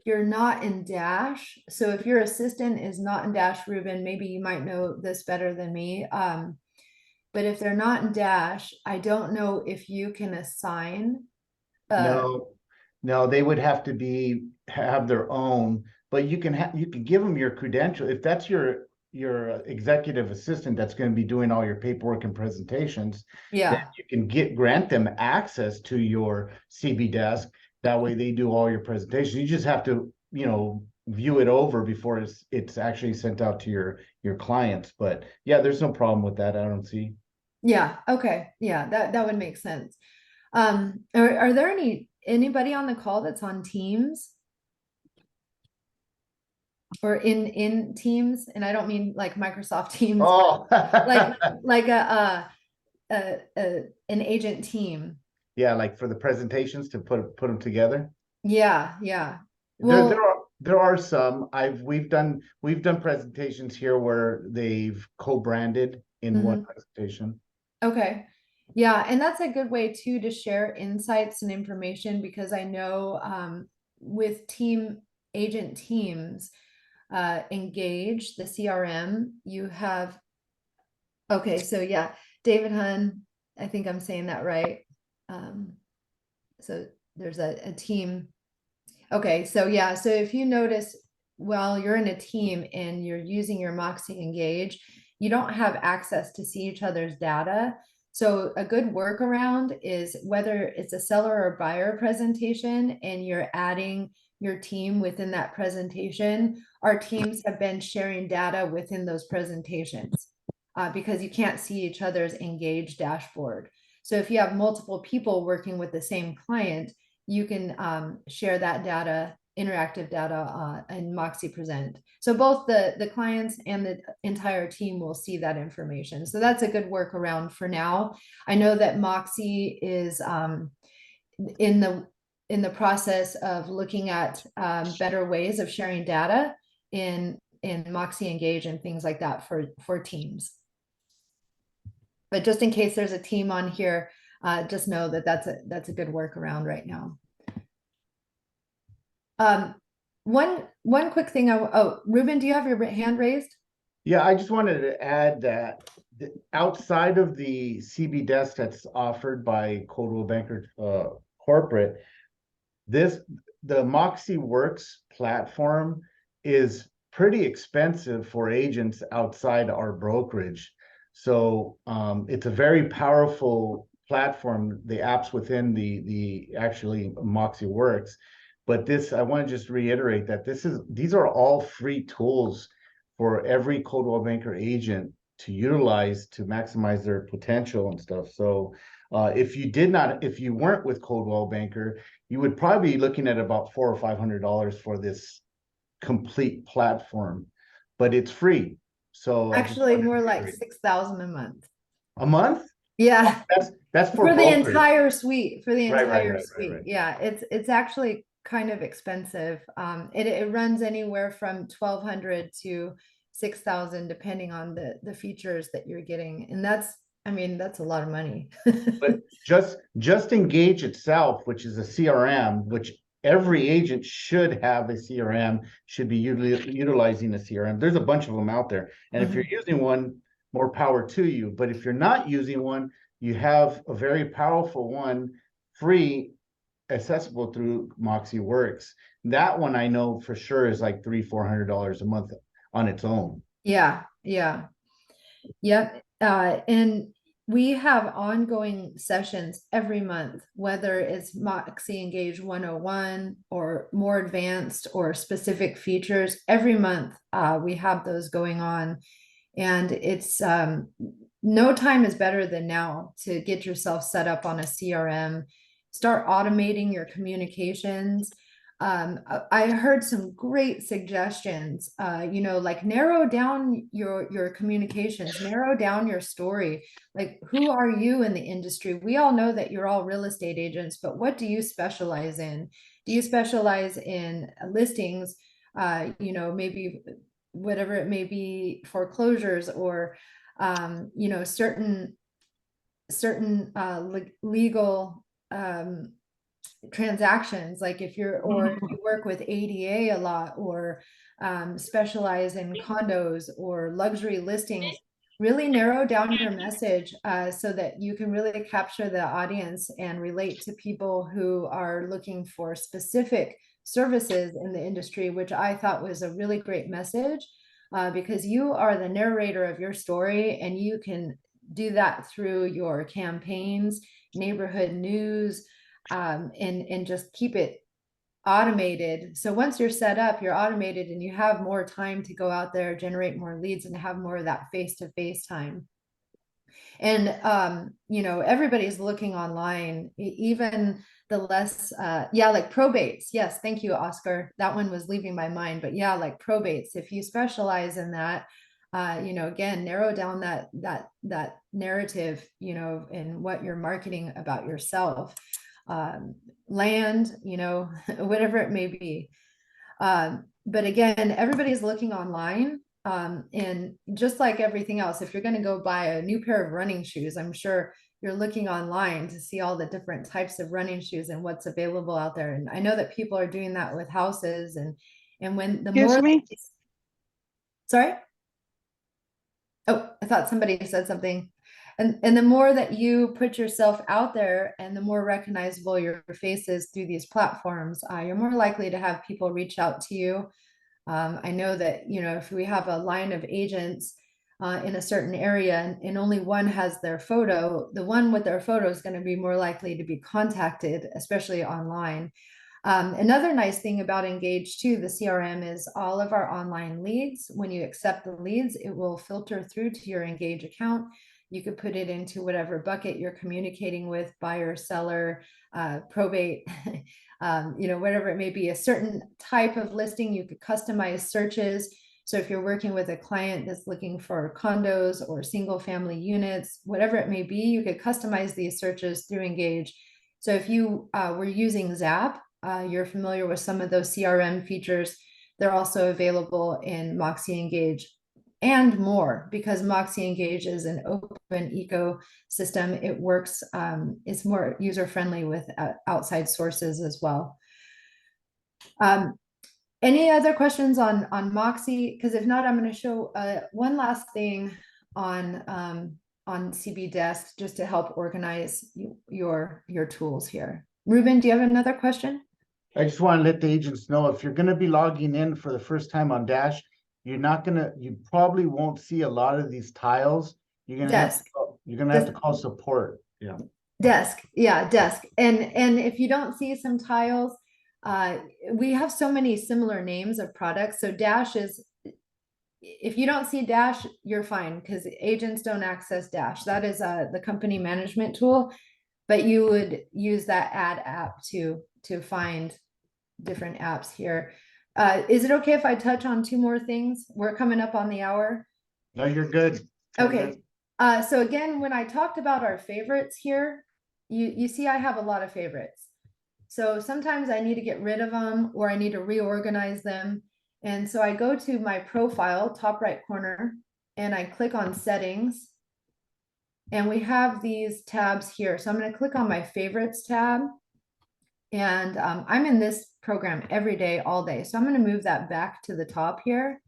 you're not in Dash. So if your assistant is not in Dash, Ruben, maybe you might know this better than me. But if they're not in Dash, I don't know if you can assign. No, they would have to have their own, but you can give them your credential. If that's your executive assistant that's going to be doing all your paperwork and presentations, yeah, then you can grant them access to your CB desk. That way they do all your presentations. You just have to, view it over before it's actually sent out to your clients. But yeah, there's no problem with that. I don't see. Yeah, okay. Yeah, that would make sense. Are there anybody on the call that's on Teams? Or in Teams, and I don't mean like Microsoft Teams. Oh, like an agent team. Yeah, like for the presentations to put them together. Yeah, yeah. Well, there are some. We've done presentations here where they've co-branded in one presentation. Okay. Yeah, and that's a good way too to share insights and information, because I know with agent teams, Engage, the CRM, you have. Okay, so yeah, David Hun, I think I'm saying that right. So there's a team. Okay, so yeah, so if you notice, while you're in a team and you're using your Moxie Engage, you don't have access to see each other's data. So a good workaround is, whether it's a seller or buyer presentation and you're adding your team within that presentation, our teams have been sharing data within those presentations because you can't see each other's Engage dashboard. So if you have multiple people working with the same client, you can share that data, interactive data in Moxie Present. So both the clients and the entire team will see that information. So that's a good workaround for now. I know that Moxie is in the process of looking at better ways of sharing data in Moxie Engage and things like that for teams. But just in case there's a team on here, just know that that's a good workaround right now. One quick thing. Ruben, do you have your hand raised? Yeah, I just wanted to add that outside of the CB desk that's offered by Coldwell Banker Corporate, the Moxie Works platform is pretty expensive for agents outside our brokerage. So it's a very powerful platform, the apps within the actually Moxie Works. But I want to just reiterate that these are all free tools for every Coldwell Banker agent to utilize to maximize their potential and stuff. So if you weren't with Coldwell Banker, you would probably be looking at about $400 or $500 for this complete platform, but it's free. So I just Actually, wanted to more like reiterate. 6,000 a month. A month? Yeah. That's for For the bulkers. entire suite, for the Right, right, entire right, right, suite. right. Yeah, it's actually kind of expensive. It runs anywhere from 1,200 to 6,000, depending on the features that you're getting. And I mean, that's a lot of money. But just Engage itself, which is a CRM, which every agent should have a CRM, should be utilizing a CRM. There's a bunch of them out there. And if you're using one, more power to you. But if you're not using one, you have a very powerful one, free, accessible through Moxie Works. That one I know for sure is like $300-400 a month on its own. Yeah, yeah. Yep. And we have ongoing sessions every month, whether it's Moxie Engage 101 or more advanced or specific features. Every month, we have those going on. And it's no time is better than now to get yourself set up on a CRM, start automating your communications. I heard some great suggestions, like narrow down your communications, narrow down your story. Like, who are you in the industry? We all know that you're all real estate agents, but what do you specialize in? Do you specialize in listings? Maybe whatever it may be, foreclosures or certain legal transactions, like if you work with ADA a lot, or specialize in condos or luxury listings. Really narrow down your message so that you can really capture the audience and relate to people who are looking for specific services in the industry, which I thought was a really great message, because you are the narrator of your story, and you can do that through your campaigns, neighborhood news, and just keep it automated. So once you're set up, you're automated, and you have more time to go out there, generate more leads, and have more of that face-to-face time. And everybody's looking online, even the less like probates. Yes, thank you, Oscar. That one was leaving my mind, but yeah, like probates, if you specialize in that, again, narrow down that narrative, in what you're marketing about yourself, land, whatever it may be. But again, everybody's looking online. And just like everything else, if you're going to go buy a new pair of running shoes, I'm sure you're looking online to see all the different types of running shoes and what's available out there. And I know that people are doing that with houses, and when the more, sorry. Oh, I thought somebody said something. And the more that you put yourself out there, and the more recognizable your face is through these platforms, you're more likely to have people reach out to you. I know that, if we have a line of agents in a certain area, and only one has their photo, the one with their photo is going to be more likely to be contacted, especially online. Another nice thing about Engage too, the CRM, is all of our online leads. When you accept the leads, it will filter through to your Engage account. You could put it into whatever bucket you're communicating with, buyer, seller, probate, whatever it may be, a certain type of listing. You could customize searches. So if you're working with a client that's looking for condos or single family units, whatever it may be, you could customize these searches through Engage. So if you were using Zap, you're familiar with some of those CRM features. They're also available in Moxie Engage and more, because Moxie Engage is an open ecosystem. It works, it's more user-friendly with outside sources as well. Any other questions on Moxie? Because if not, I'm going to show one last thing on CB Desk, just to help organize your tools here. Ruben, do you have another question? I just want to let the agents know, if you're going to be logging in for the first time on Dash, you probably won't see a lot of these tiles. You're going to have to call support. Yeah. Desk. Yeah, Desk. And if you don't see some tiles, we have so many similar names of products. So Dash is, if you don't see Dash, you're fine, because agents don't access Dash. That is the company management tool, but you would use that ad app to find different apps here. Is it okay if I touch on two more things? We're coming up on the hour. No, you're good. Okay, so again, when I talked about our favorites here, you see I have a lot of favorites. So sometimes I need to get rid of them or I need to reorganize them. And so I go to my profile, top right corner, and I click on settings. And we have these tabs here. So I'm going to click on my favorites tab. And I'm in this program every day, all day. So I'm going to move that back to the top here.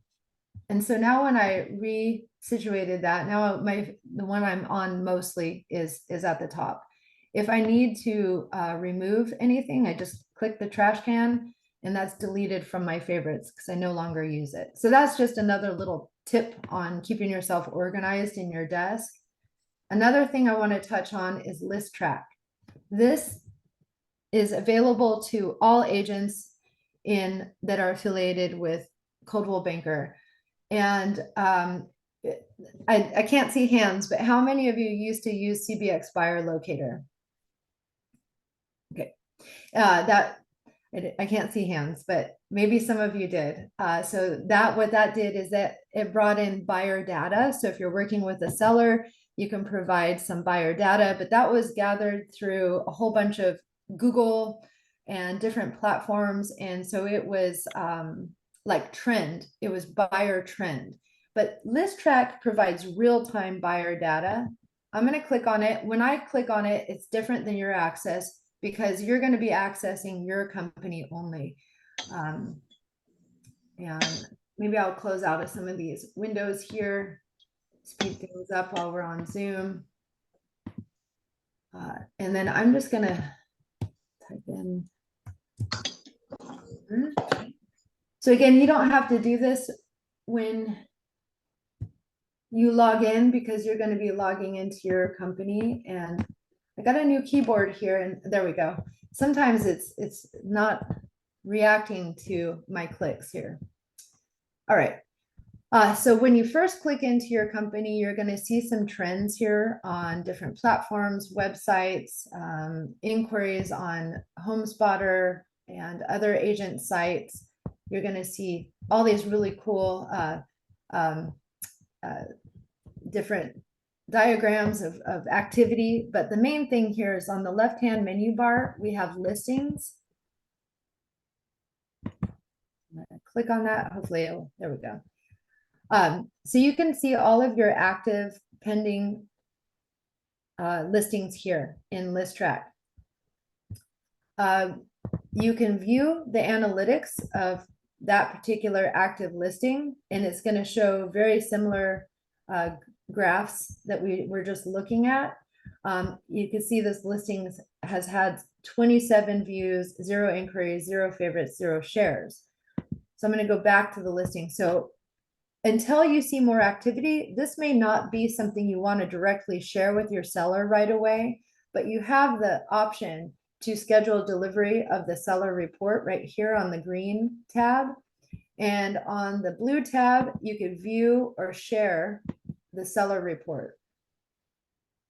And so now when I resituated that, now the one I'm on mostly is at the top. If I need to remove anything, I just click the trash can and that's deleted from my favorites because I no longer use it. So that's just another little tip on keeping yourself organized in your desk. Another thing I want to touch on is list track. This is available to all agents that are affiliated with Coldwell Banker. And I can't see hands, but how many of you used to use CBX Buyer Locator? Okay, I can't see hands, but maybe some of you did. So what that did is that it brought in buyer data. So if you're working with a seller, you can provide some buyer data, but that was gathered through a whole bunch of Google and different platforms. And so it was like trend, it was buyer trend. But ListTrack provides real-time buyer data. I'm going to click on it. When I click on it, it's different than your access because you're going to be accessing your company only. And maybe I'll close out of some of these windows here, speed things up while we're on Zoom. And then I'm just going to type in. So again, you don't have to do this when you log in because you're going to be logging into your company. And I got a new keyboard here and there we go. Sometimes it's not reacting to my clicks here. All right. So when you first click into your company, you're going to see some trends here on different platforms, websites, inquiries on HomeSpotter and other agent sites. You're going to see all these really cool different diagrams of activity. But the main thing here is on the left-hand menu bar, we have listings. I'm going to click on that. Hopefully, there we go. So you can see all of your active pending listings here in ListTrack. You can view the analytics of that particular active listing, and it's going to show very similar graphs that we were just looking at. You can see this listing has had 27 views, 0 inquiries, 0 favorites, 0 shares. So I'm going to go back to the listing. So until you see more activity, this may not be something you want to directly share with your seller right away, but you have the option to schedule delivery of the seller report right here on the green tab. And on the blue tab, you could view or share the seller report.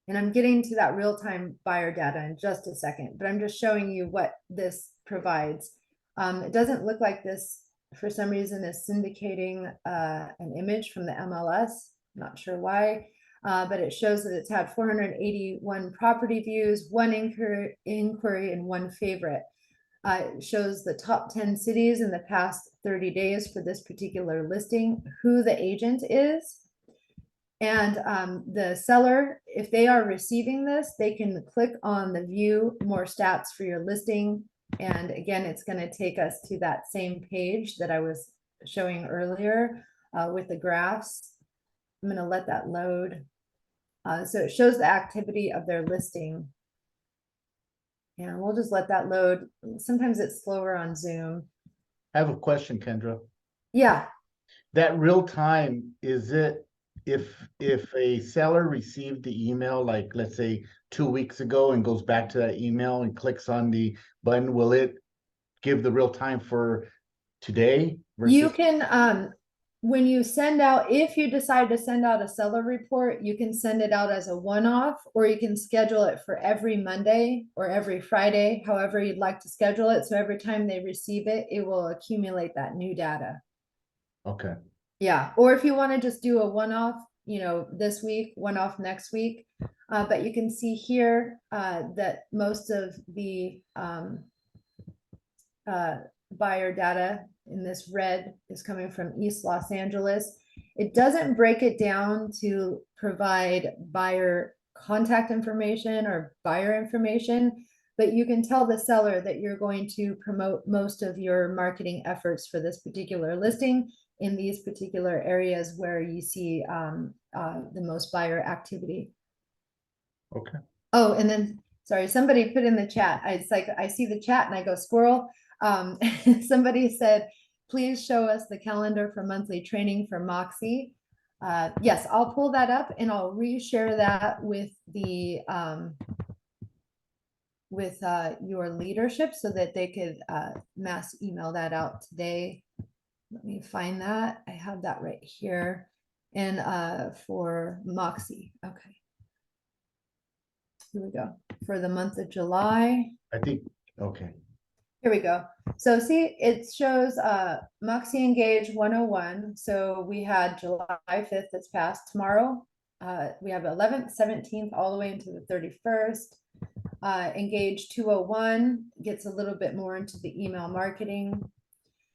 And I'm getting to that real-time buyer data in just a second, but I'm just showing you what this provides. It doesn't look like this for some reason is syndicating an image from the MLS. Not sure why, but it shows that it's had 481 property views, 1 inquiry, and 1 favorite. It shows the top 10 cities in the past 30 days for this particular listing, who the agent is. And the seller, if they are receiving this, they can click on the view more stats for your listing. And again, it's going to take us to that same page that I was showing earlier with the graphs. I'm going to let that load. So it shows the activity of their listing. And we'll just let that load. Sometimes it's slower on Zoom. I have a question, Kendra. Yeah. That real time, is it if a seller received the email, like let's say 2 weeks ago and goes back to that email and clicks on the button, will it give the real time for today? You can, when you send out, if you decide to send out a seller report, you can send it out as a one-off, or you can schedule it for every Monday or every Friday, however you'd like to schedule it. So every time they receive it, it will accumulate that new data. Okay. Yeah, or if you want to just do a one-off, you know, this week, one-off next week. But you can see here that most of the buyer data in this red is coming from East Los Angeles. It doesn't break it down to provide buyer contact information or buyer information, but you can tell the seller that you're going to promote most of your marketing efforts for this particular listing in these particular areas where you see the most buyer activity. Okay. Oh, and then, sorry, somebody put in the chat, it's like, I see the chat and I go squirrel. Somebody said, please show us the calendar for monthly training for Moxie. Yes, I'll pull that up and I'll reshare that with the your leadership so that they could mass email that out today. Let me find that. I have that right here. And for Moxie, okay. Here we go. For the month of July. I think, okay. Here we go. So see, it shows Moxie Engage 101. So we had July 5th that's passed. Tomorrow, we have 11th, 17th, all the way into the 31st. Engage 201 gets a little bit more into the email marketing.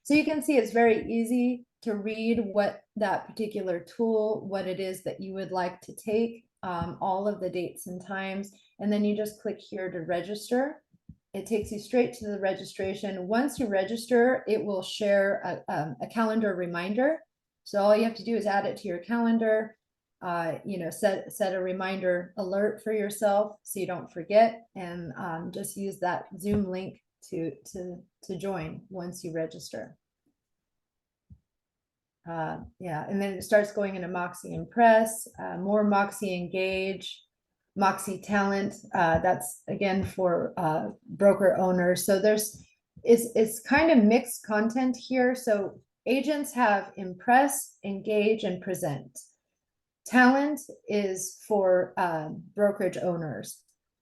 So you can see it's very easy to read what that particular tool, what it is that you would like to take, all of the dates and times, and then you just click here to register. It takes you straight to the registration. Once you register, it will share a calendar reminder. So all you have to do is add it to your calendar, you know, set a reminder alert for yourself so you don't forget, and just use that Zoom link to join once you register. Yeah, and then it starts going into Moxie Impress, more Moxie Engage, Moxie Talent. That's again for broker owners. So it's kind of mixed content here. So agents have Impress, Engage, and Present. Talent is for brokerage owners.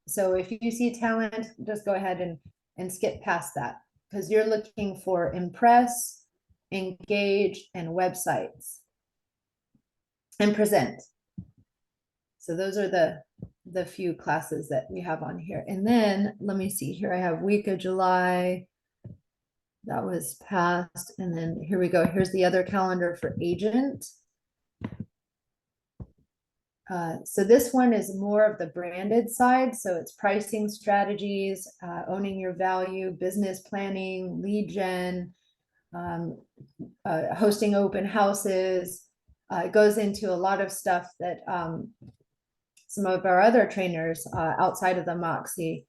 So if you see talent, just go ahead and skip past that, because you're looking for Impress, Engage, and websites, and Present. So those are the few classes that we have on here. And then let me see here. I have week of July. That was passed. And then here we go. Here's the other calendar for agent. So this one is more of the branded side. So it's pricing strategies, owning your value, business planning, lead gen, hosting open houses. It goes into a lot of stuff that some of our other trainers outside of the Moxie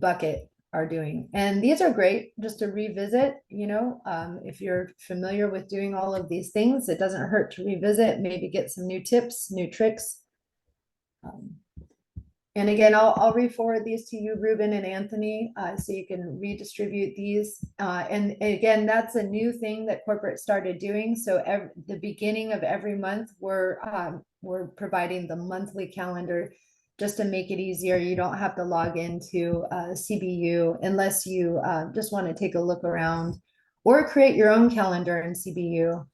bucket are doing. And these are great just to revisit, you know, if you're familiar with doing all of these things, it doesn't hurt to revisit, maybe get some new tips, new tricks. And again, I'll re-forward these to you, Ruben and Anthony, so you can redistribute these. And again, that's a new thing that corporate started doing. So the beginning of every month, we're providing the monthly calendar just to make it easier. You don't have to log into CBU unless you just want to take a look around or create your own calendar in CBU.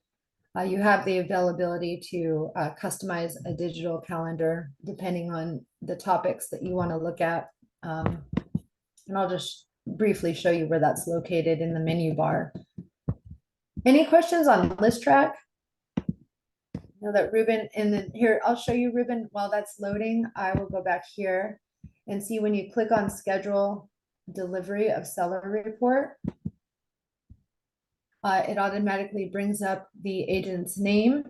You have the availability to customize a digital calendar depending on the topics that you want to look at. And I'll just briefly show you where that's located in the menu bar. Any questions on ListTrack? Know that Ruben, and then here, I'll show you, Ruben, while that's loading. I will go back here and see when you click on schedule delivery of seller report. It automatically brings up the agent's name.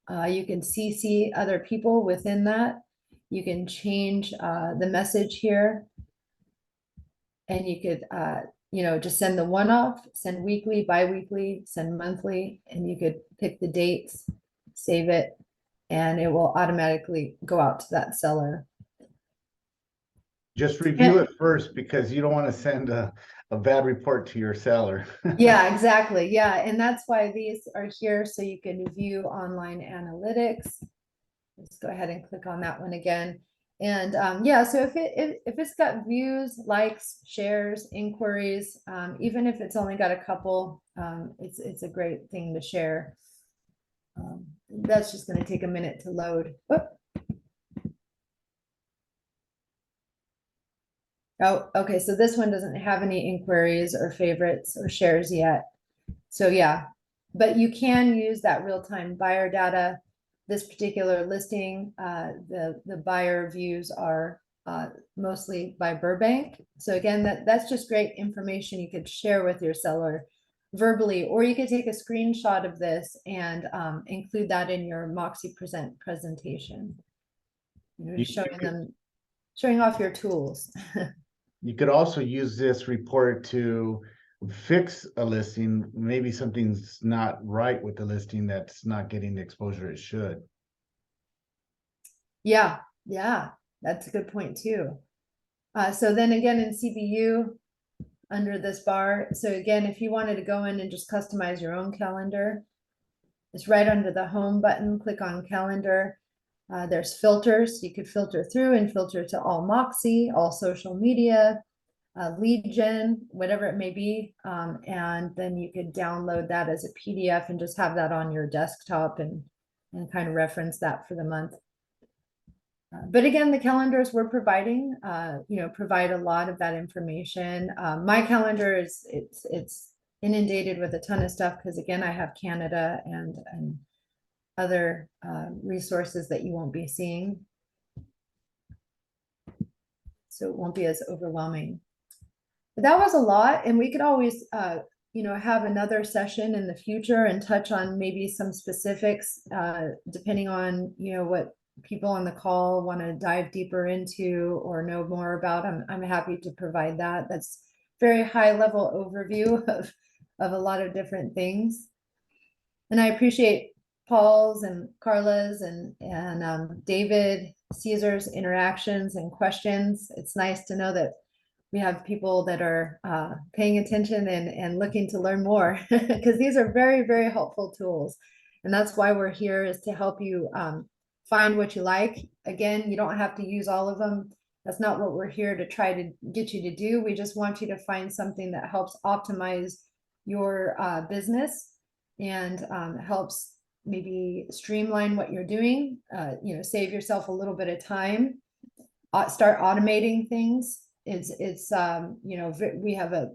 You can CC other people within that. You can change the message here. And you could, you know, just send the one-off, send weekly, bi-weekly, send monthly, and you could pick the dates, save it, and it will automatically go out to that seller. Just review it first, because you don't want to send a bad report to your seller. Yeah, exactly. Yeah, and that's why these are here, so you can view online analytics. Let's go ahead and click on that one again. And yeah, so if it's got views, likes, shares, inquiries, even if it's only got a couple, it's a great thing to share. That's just going to take a minute to load. Oh, okay. So this one doesn't have any inquiries or favorites or shares yet. So yeah, but you can use that real-time buyer data. This particular listing, the buyer views are mostly by Burbank. So again, that's just great information you could share with your seller verbally, or you could take a screenshot of this and include that in your Moxie Present presentation. You know, You showing could- them, showing off your tools. You could also use this report to fix a listing. Maybe something's not right with the listing that's not getting the exposure it should. Yeah, that's a good point too. So then again in CBU, under this bar, so again, if you wanted to go in and just customize your own calendar, it's right under the home button, click on calendar. There's filters, you could filter through and filter to all Moxie, all social media, lead gen, whatever it may be. And then you could download that as a PDF and just have that on your desktop and kind of reference that for the month. But again, the calendars we're providing, provide a lot of that information. My calendar is, it's inundated with a ton of stuff because again, I have Canada and other resources that you won't be seeing. So it won't be as overwhelming. But that was a lot, and we could always, have another session in the future and touch on maybe some specifics, depending on, what people on the call want to dive deeper into or know more about. I'm happy to provide that. That's very high level overview of a lot of different things. And I appreciate Paul's and Carla's and David Caesar's interactions and questions. It's nice to know that we have people that are paying attention and looking to learn more because these are very, very helpful tools. And that's why we're here, is to help you find what you like. Again, you don't have to use all of them. That's not what we're here to try to get you to do. We just want you to find something that helps optimize your business and helps maybe streamline what you're doing, save yourself a little bit of time, start automating things. We have a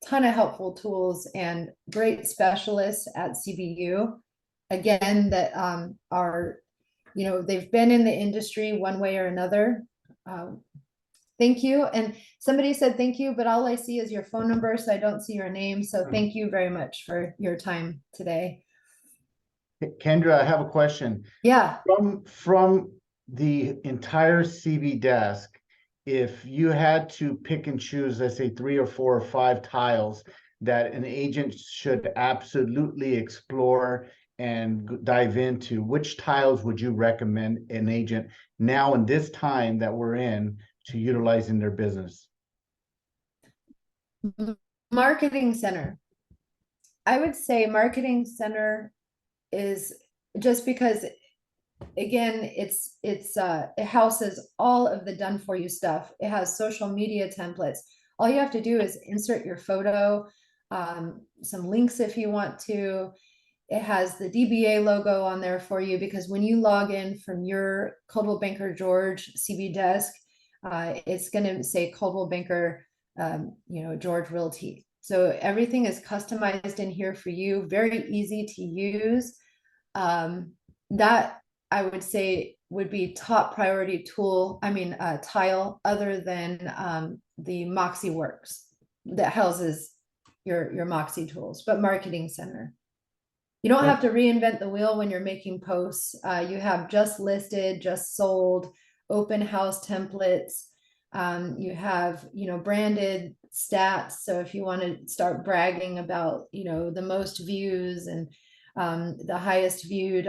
ton of helpful tools and great specialists at CBU, again, that are, they've been in the industry one way or another. Thank you. And somebody said thank you, but all I see is your phone number, so I don't see your name. So thank you very much for your time today. Kendra, I have a question. Yeah. From the entire CB desk, if you had to pick and choose, let's say 3 or 4 or 5 tiles that an agent should absolutely explore and dive into, which tiles would you recommend an agent now in this time that we're in to utilize in their business? Marketing Center. I would say Marketing Center is just because, again, it houses all of the done for you stuff. It has social media templates. All you have to do is insert your photo, some links if you want to. It has the DBA logo on there for you, because when you log in from your Coldwell Banker George CB desk, it's going to say Coldwell Banker, George Realty. So everything is customized in here for you, very easy to use. That I would say would be top priority tile, other than the Moxie Works that houses your Moxie tools, but Marketing Center. You don't have to reinvent the wheel when you're making posts. You have just listed, just sold, open house templates. You have, branded stats. So if you want to start bragging about, the most views and the highest viewed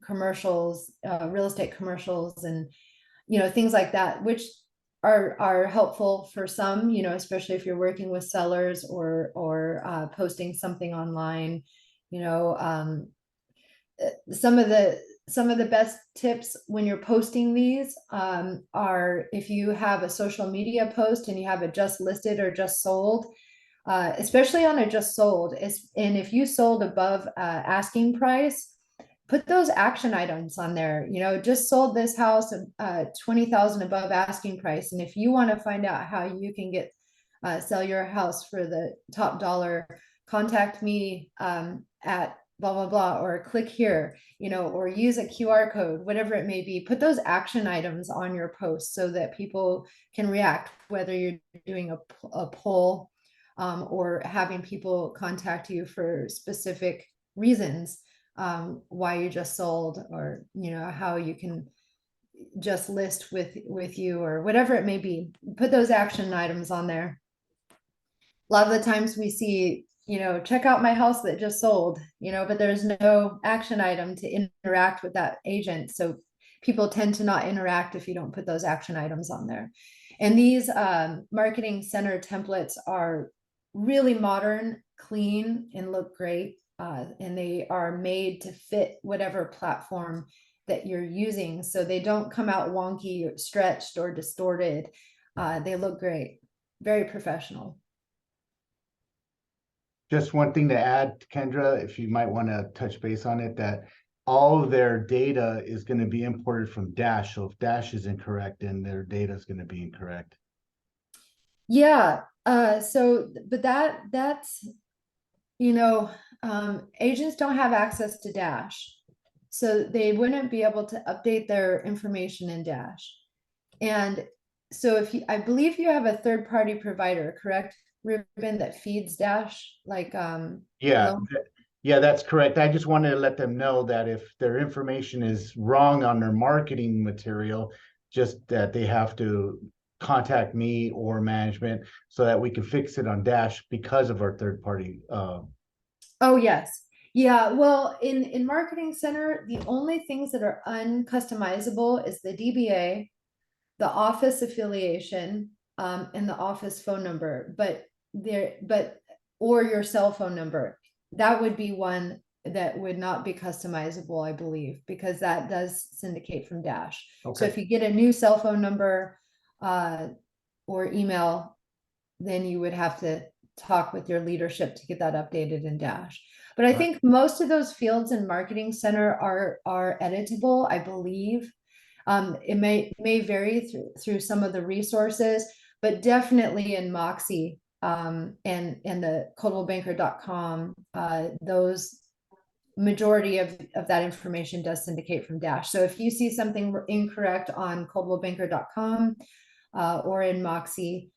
commercials, real estate commercials, and things like that, which are helpful for some, especially if you're working with sellers or posting something online. Some of the best tips when you're posting these are, if you have a social media post and you have it just listed or just sold, especially on a just sold. And if you sold above asking price, put those action items on there. You know, just sold this house 20,000 above asking price. And if you want to find out how you can get sell your house for the top dollar, contact me at blah blah blah, or click here, you know, or use a QR code, whatever it may be. Put those action items on your post so that people can react, whether you're doing a poll or having people contact you for specific reasons, why you just sold, or you know, how you can just list with you, or whatever it may be. Put those action items on there. A lot of the times we see, you know, check out my house that just sold, you know, but there's no action item to interact with that agent. So people tend to not interact if you don't put those action items on there. And these marketing center templates are really modern, clean, and look great. And they are made to fit whatever platform that you're using. So they don't come out wonky, or stretched, or distorted. They look great, very professional. Just one thing to add, Kendra, if you might want to touch base on it, that all of their data is going to be imported from Dash. So if Dash is incorrect, then their data is going to be incorrect. Yeah. So, but that's, you know, agents don't have access to Dash, so they wouldn't be able to update their information in Dash. And so if you, I believe you have a third-party provider, correct, Ruben, that feeds Dash, like Yeah, loan- yeah, that's correct. I just wanted to let them know that if their information is wrong on their marketing material, just that they have to contact me or management so that we can fix it on Dash because of our third party. Oh, yes. Yeah, well, in Marketing Center, the only things that are uncustomizable is the DBA, the office affiliation, and the office phone number, or your cell phone number. That would be one that would not be customizable, I believe, because that does syndicate from Dash. So Okay. if you get a new cell phone number or email, then you would have to talk with your leadership to get that updated in Dash. But I think most of those fields in Marketing Center are editable, I believe. It may vary through some of the resources, but definitely in Moxie and the coldwellbanker.com, those majority of that information does syndicate from Dash. So if you see something incorrect on coldwellbanker.com or in Moxie,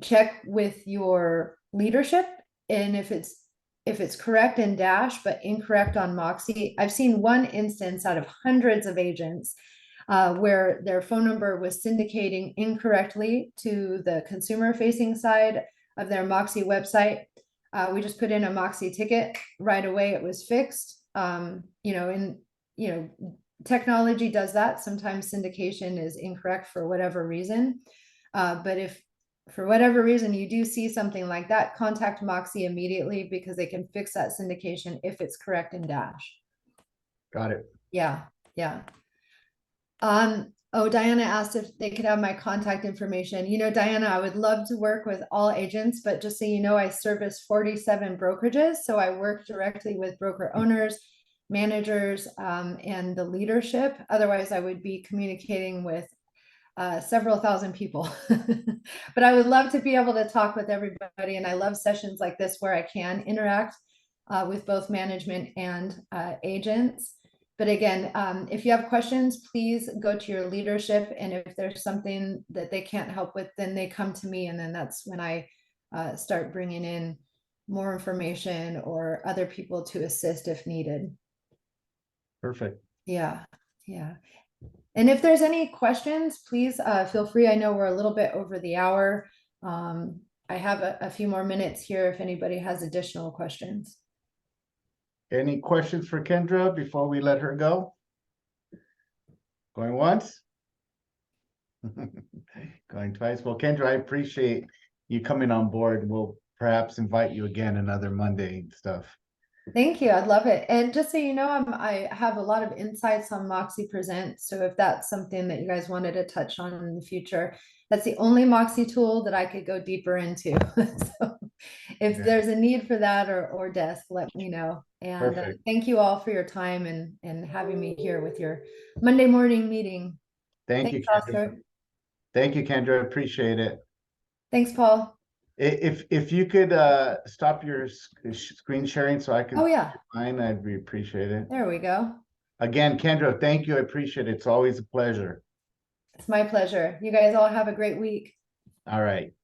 check with your leadership, and if it's correct in Dash but incorrect on Moxie. I've seen one instance out of hundreds of agents where their phone number was syndicating incorrectly to the consumer facing side of their Moxie website. We just put in a Moxie ticket right away. It was fixed. You know, and you know, technology does that. Sometimes syndication is incorrect for whatever reason. But if for whatever reason you do see something like that, contact Moxie immediately, because they can fix that syndication if it's correct in Dash. Got it. Yeah, yeah. Oh, Diana asked if they could have my contact information. You know, Diana, I would love to work with all agents, but just so you know, I service 47 brokerages. So I work directly with broker owners, managers, and the leadership. Otherwise, I would be communicating with several thousand people. But I would love to be able to talk with everybody. And I love sessions like this where I can interact with both management and agents. But again, if you have questions, please go to your leadership. And if there's something that they can't help with, then they come to me. And then that's when I start bringing in more information or other people to assist if needed. Perfect. Yeah, yeah. And if there's any questions, please feel free. I know we're a little bit over the hour. I have a few more minutes here if anybody has additional questions. Any questions for Kendra before we let her go? Going once? Going twice. Well, Kendra, I appreciate you coming on board. We'll perhaps invite you again another Monday and stuff. Thank you. I'd love it. And just so you know, I have a lot of insights on Moxie Present. So if that's something that you guys wanted to touch on in the future, that's the only Moxie tool that I could go deeper into. So if Yeah. there's a need for that or desk, let me know. And Perfect. thank you all for your time and having me here with your Monday morning meeting. Thank Thanks, you, Kendra. Oscar. Thank you, Kendra. Appreciate it. Thanks, Paul. If you could stop your screen sharing so I can Oh, yeah. mine, I'd be appreciate it. There we go. Again, Kendra, thank you. I appreciate it. It's always a pleasure. It's my pleasure. You guys all have a great week. All right.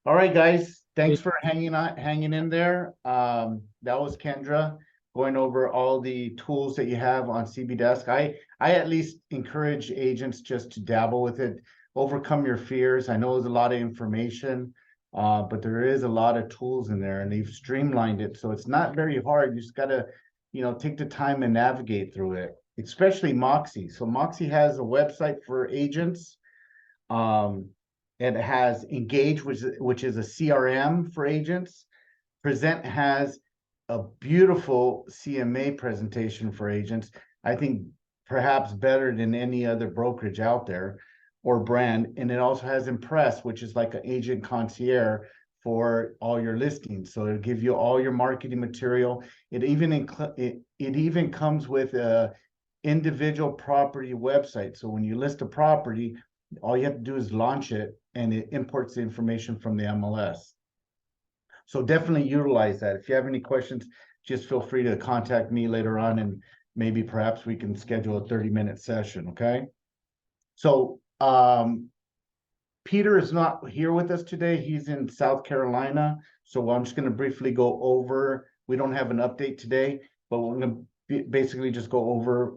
All right, guys. Thanks for hanging in there. That was Kendra going over all the tools that you have on CB Desk. I at least encourage agents just to dabble with it, overcome your fears. I know there's a lot of information, but there is a lot of tools in there, and they've streamlined it, so it's not very hard. You just gotta, take the time and navigate through it, especially Moxie. So Moxie has a website for agents. It has Engage, which is a CRM for agents. Present has a beautiful CMA presentation for agents. I think perhaps better than any other brokerage out there or brand. And it also has Impress, which is like an agent concierge for all your listings. So it'll give you all your marketing material. It even comes with a individual property website. So when you list a property, all you have to do is launch it and it imports the information from the MLS. So definitely utilize that. If you have any questions, just feel free to contact me later on and maybe perhaps we can schedule a 30-minute session, okay? So Peter is not here with us today. He's in South Carolina. So I'm just going to briefly go over, we don't have an update today, but we're going to basically just go over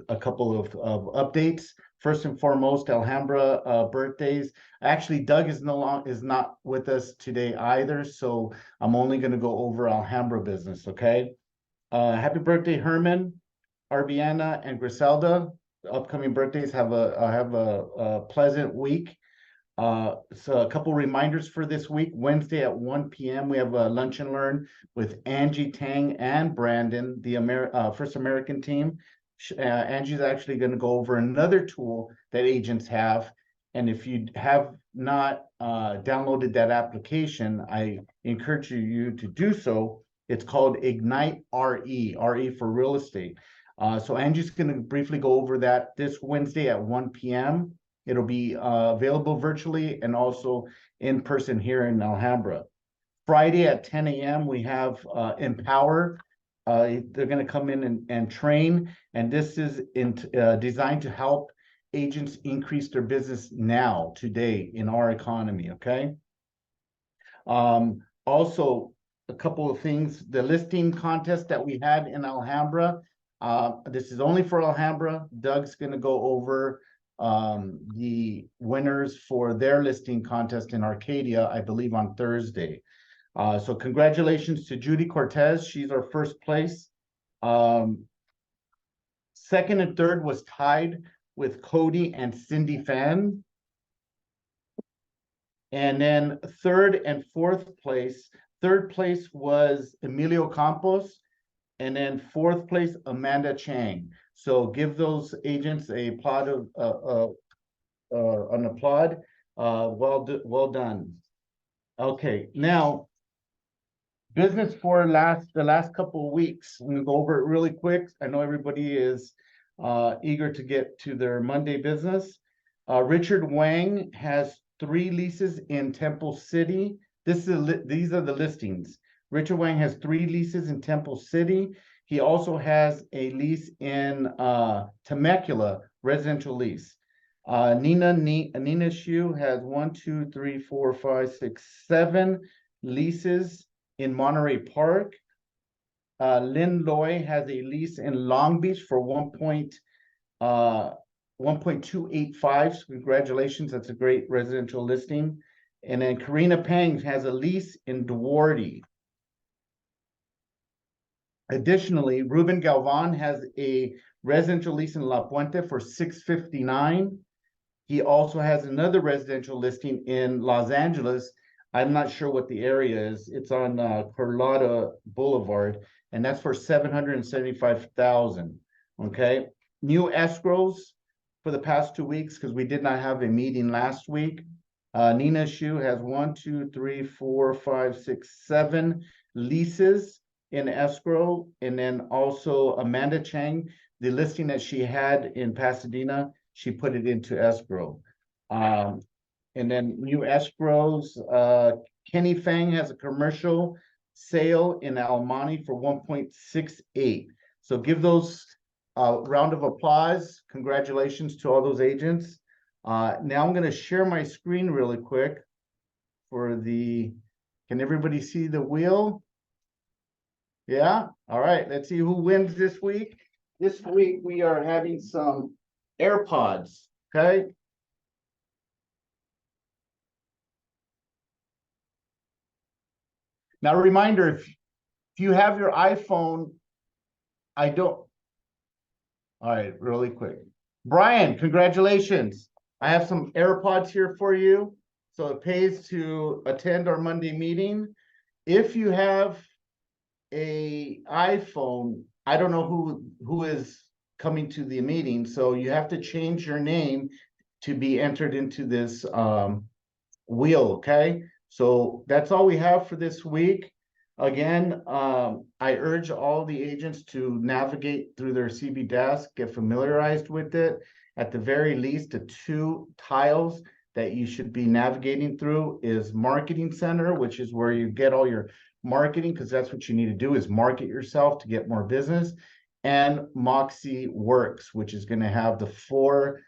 a couple of updates. First and foremost, Alhambra birthdays. Actually, Doug is not with us today either, so I'm only going to go over Alhambra business. Okay. Happy birthday, Herman, Arbiana, and Griselda. The upcoming birthdays have a pleasant week. So a couple reminders for this week. Wednesday at 1 p.m. we have a lunch and learn with Angie Tang and Brandon, the First American team. Angie's actually going to go over another tool that agents have. And if you have not downloaded that application, I encourage you to do so. It's called Ignite RE, RE for real estate. So Angie's going to briefly go over that this Wednesday at 1 p.m. It'll be available virtually and also in person here in Alhambra. Friday at 10 a.m. we have Empower. They're going to come in and train, and this is designed to help agents increase their business now, today, in our economy, okay? Also, a couple of things. The listing contest that we had in Alhambra, this is only for Alhambra. Doug's going to go over the winners for their listing contest in Arcadia, I believe on Thursday. So congratulations to Judy Cortez. She's our first place. Second and third was tied with Cody and Cindy Fan. And then third and fourth place, third place was Emilio Campos. And then fourth place, Amanda Chang. So give those agents a applaud an applaud. Well done. Okay, now business for the last couple of weeks. I'm gonna go over it really quick. I know everybody is eager to get to their Monday business. Richard Wang has 3 leases in Temple City. These are the listings. Richard Wang has 3 leases in Temple City. He also has a lease in Temecula, residential lease. Nina Shu has 1, 2, 3, 4, 5, 6, 7 leases in Monterey Park. Lynn Loy has a lease in Long Beach for 1.285. Congratulations, that's a great residential listing. And then Karina Pang has a lease in Duarte. Additionally, Ruben Galvan has a residential lease in La Puente for 659. He also has another residential listing in Los Angeles, I'm not sure what the area is. It's on Carlotta Boulevard, and that's for 775,000. Okay, new escrows for the past 2 weeks because we did not have a meeting last week. Nina Shu has 1, 2, 3, 4, 5, 6, 7 leases in escrow, and then also Amanda Chang, the listing that she had in Pasadena, she put it into escrow. And then new escrows, Kenny Fang has a commercial sale in Almani for 1.68. So give those a round of applause. Congratulations to all those agents. Now I'm going to share my screen really quick for can everybody see the wheel? Yeah. All right. Let's see who wins this week. This week we are having some AirPods. Okay. Now, a reminder, if you have your iPhone, all right, really quick. Brian, congratulations. I have some AirPods here for you. So it pays to attend our Monday meeting. If you have a iPhone, I don't know who is coming to the meeting, so you have to change your name to be entered into this wheel, okay? So that's all we have for this week. Again, I urge all the agents to navigate through their CB desk, get familiarized with it. At the very least, the 2 tiles that you should be navigating through is Marketing Center, which is where you get all your marketing, because that's what you need to do is market yourself to get more business. And Moxie Works, which is going to have the 4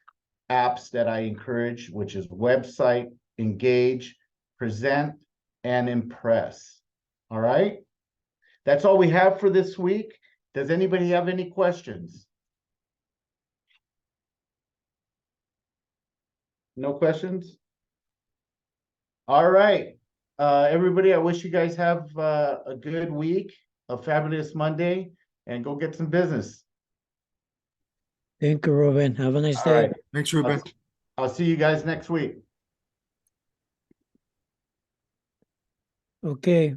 apps that I encourage, which is website, engage, present, and impress. All right. That's all we have for this week. Does anybody have any questions? No questions? All right. Everybody, I wish you guys have a good week, a fabulous Monday, and go get some business. Thank you, Ruben. Have a nice All day. right. Thanks, Ruben. I'll see you guys next week. Okay.